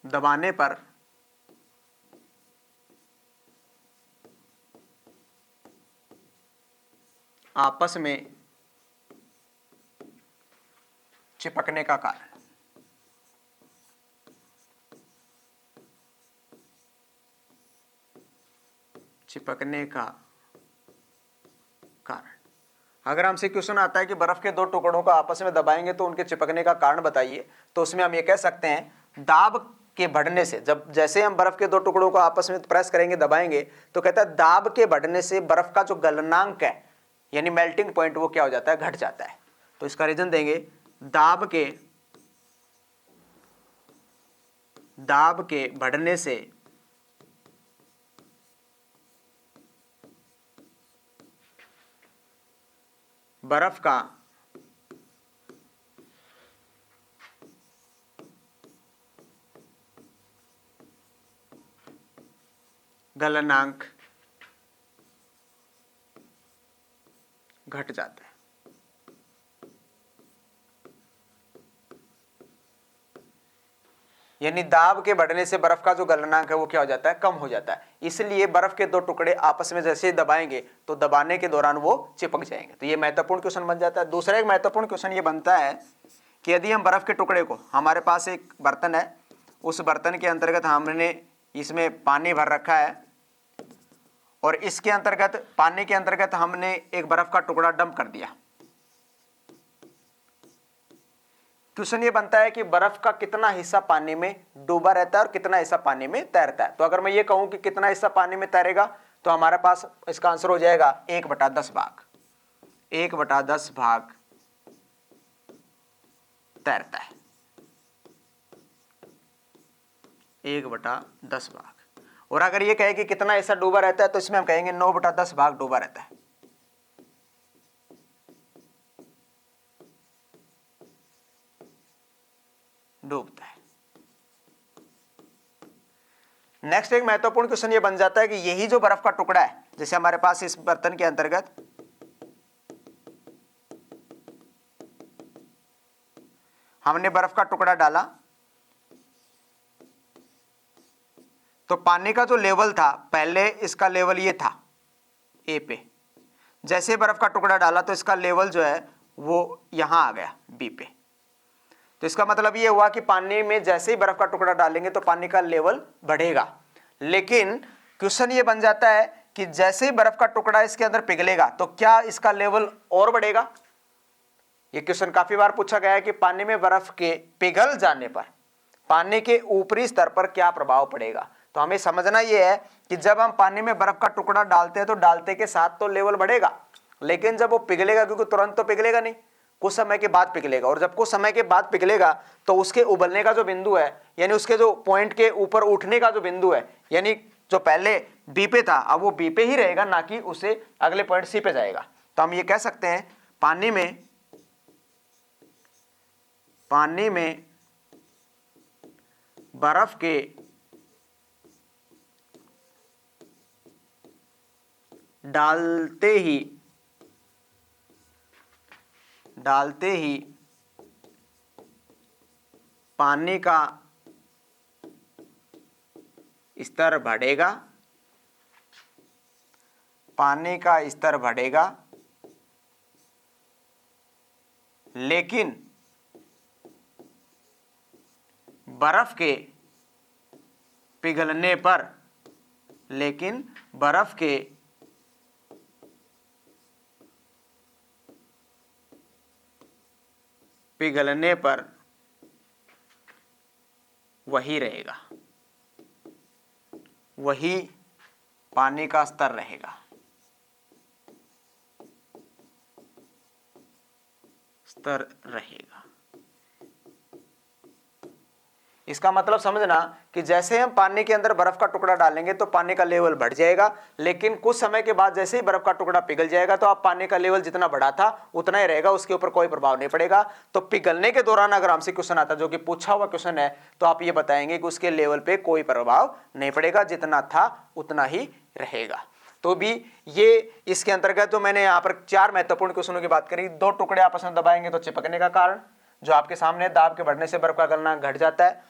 दबाने पर आपस में चिपकने का कारण। चिपकने का कारण। अगर हमसे क्वेश्चन आता है कि बर्फ के दो टुकड़ों को आपस में दबाएंगे तो उनके चिपकने का कारण बताइए, तो उसमें हम ये कह सकते हैं दाब के बढ़ने से, जब जैसे हम बर्फ के दो टुकड़ों को आपस में प्रेस करेंगे, दबाएंगे, तो कहता है दाब के बढ़ने से बर्फ का जो गलनांक है यानी मेल्टिंग पॉइंट वो क्या हो जाता है, घट जाता है। तो इसका रीजन देंगे दाब के बढ़ने से बर्फ का गलनांक घट जाता है। यानी दाब के बढ़ने से बर्फ का जो गलनांक है वो क्या हो जाता है, कम हो जाता है। इसलिए बर्फ के दो टुकड़े आपस में जैसे दबाएंगे तो दबाने के दौरान वो चिपक जाएंगे। तो ये महत्वपूर्ण क्वेश्चन बन जाता है। दूसरा एक महत्वपूर्ण क्वेश्चन ये बनता है कि यदि हम बर्फ के टुकड़े को, हमारे पास एक बर्तन है, उस बर्तन के अंतर्गत हमने इसमें पानी भर रखा है और इसके अंतर्गत, पानी के अंतर्गत हमने एक बर्फ का टुकड़ा डंप कर दिया। क्वेश्चन ये बनता है कि बर्फ का कितना हिस्सा पानी में डूबा रहता है और कितना हिस्सा पानी में तैरता है। तो अगर मैं ये कहूं कि कितना हिस्सा पानी में तैरेगा तो हमारे पास इसका आंसर हो जाएगा 1/10 भाग। 1/10 भाग तैरता है, 1/10 भाग। और अगर ये कहे कि कितना हिस्सा डूबा रहता है तो इसमें हम कहेंगे 9/10 भाग डूबा रहता है। डूबता है। नेक्स्ट एक महत्वपूर्ण क्वेश्चन ये बन जाता है कि यही जो बर्फ का टुकड़ा है, जैसे हमारे पास इस बर्तन के अंतर्गत हमने बर्फ का टुकड़ा डाला तो पानी का जो लेवल था, पहले इसका लेवल ये था ए पे, जैसे बर्फ का टुकड़ा डाला तो इसका लेवल जो है वो यहां आ गया बी पे। तो इसका मतलब ये हुआ कि पानी में जैसे ही बर्फ का टुकड़ा डालेंगे तो पानी का लेवल बढ़ेगा। लेकिन क्वेश्चन ये बन जाता है कि जैसे ही बर्फ का टुकड़ा इसके अंदर पिघलेगा तो क्या इसका लेवल और बढ़ेगा। ये क्वेश्चन काफी बार पूछा गया है कि पानी में बर्फ के पिघल जाने पर पानी के ऊपरी स्तर पर क्या प्रभाव पड़ेगा। तो हमें समझना यह है कि जब हम पानी में बर्फ का टुकड़ा डालते हैं तो डालते के साथ तो लेवल बढ़ेगा, लेकिन जब वो पिघलेगा, क्योंकि तुरंत तो पिघलेगा नहीं, कुछ समय के बाद पिघलेगा, और जब कुछ समय के बाद पिघलेगा तो उसके उबलने का जो बिंदु है, यानी उसके जो पॉइंट के ऊपर उठने का जो बिंदु है, यानी जो पहले बी पे था अब वो बी पे ही रहेगा, ना कि उसे अगले पॉइंट सी पे जाएगा। तो हम ये कह सकते हैं पानी में बर्फ के डालते ही पानी का स्तर बढ़ेगा, पानी का स्तर बढ़ेगा, लेकिन बर्फ के पिघलने पर, लेकिन बर्फ के पिघलने पर वही रहेगा, वही पानी का स्तर रहेगा, स्तर रहेगा। इसका मतलब समझना कि जैसे हम पानी के अंदर बर्फ का टुकड़ा डालेंगे तो पानी का लेवल बढ़ जाएगा, लेकिन कुछ समय के बाद जैसे ही बर्फ का टुकड़ा पिघल जाएगा तो आप पानी का लेवल जितना बढ़ा था उतना ही रहेगा, उसके ऊपर कोई प्रभाव नहीं पड़ेगा। तो पिघलने के दौरान अगर हमसे क्वेश्चन आता जो कि पूछा हुआ क्वेश्चन है तो आप ये बताएंगे कि उसके लेवल पे कोई प्रभाव नहीं पड़ेगा, जितना था उतना ही रहेगा। तो भी ये इसके अंतर्गत जो मैंने यहाँ पर 4 महत्वपूर्ण क्वेश्चनों की बात करी, 2 टुकड़े आपस में दबाएंगे तो चिपकने का कारण जो आपके सामने, दाब के बढ़ने से बर्फ का गलनांक घट जाता है।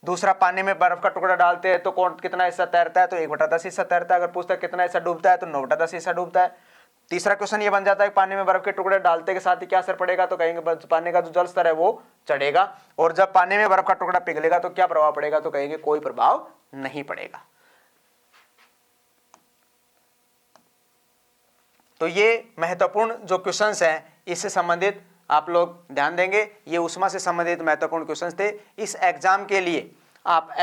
दूसरा, पानी में बर्फ का टुकड़ा डालते हैं तो कौन कितना हिस्सा तैरता है, तो 1/10 हिस्सा तैरता है। अगर पूछता है कितना हिस्सा डूबता है तो 9/10 हिस्सा डूबता है। तीसरा क्वेश्चन ये बन जाता है पानी में बर्फ के टुकड़े डालते के साथ ही क्या असर पड़ेगा, तो कहेंगे पानी का जो जल स्तर है वो चढ़ेगा। और जब पानी में बर्फ का टुकड़ा पिघलेगा तो क्या प्रभाव पड़ेगा, तो कहेंगे कोई प्रभाव नहीं पड़ेगा। तो ये महत्वपूर्ण जो क्वेश्चंस हैं इससे संबंधित आप लोग ध्यान देंगे। ये ऊष्मा से संबंधित महत्वपूर्ण क्वेश्चंस थे। इस एग्जाम के लिए आप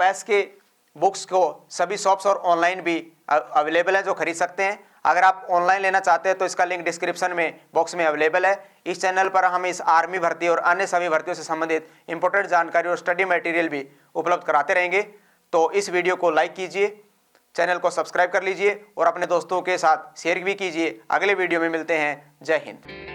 एसके बुक्स को सभी शॉप्स और ऑनलाइन भी अवेलेबल है जो खरीद सकते हैं। अगर आप ऑनलाइन लेना चाहते हैं तो इसका लिंक डिस्क्रिप्शन में बॉक्स में अवेलेबल है। इस चैनल पर हम इस आर्मी भर्ती और अन्य सभी भर्तियों से संबंधित इंपॉर्टेंट जानकारी और स्टडी मटेरियल भी उपलब्ध कराते रहेंगे। तो इस वीडियो को लाइक कीजिए, चैनल को सब्सक्राइब कर लीजिए और अपने दोस्तों के साथ शेयर भी कीजिए। अगले वीडियो में मिलते हैं। जय हिंद।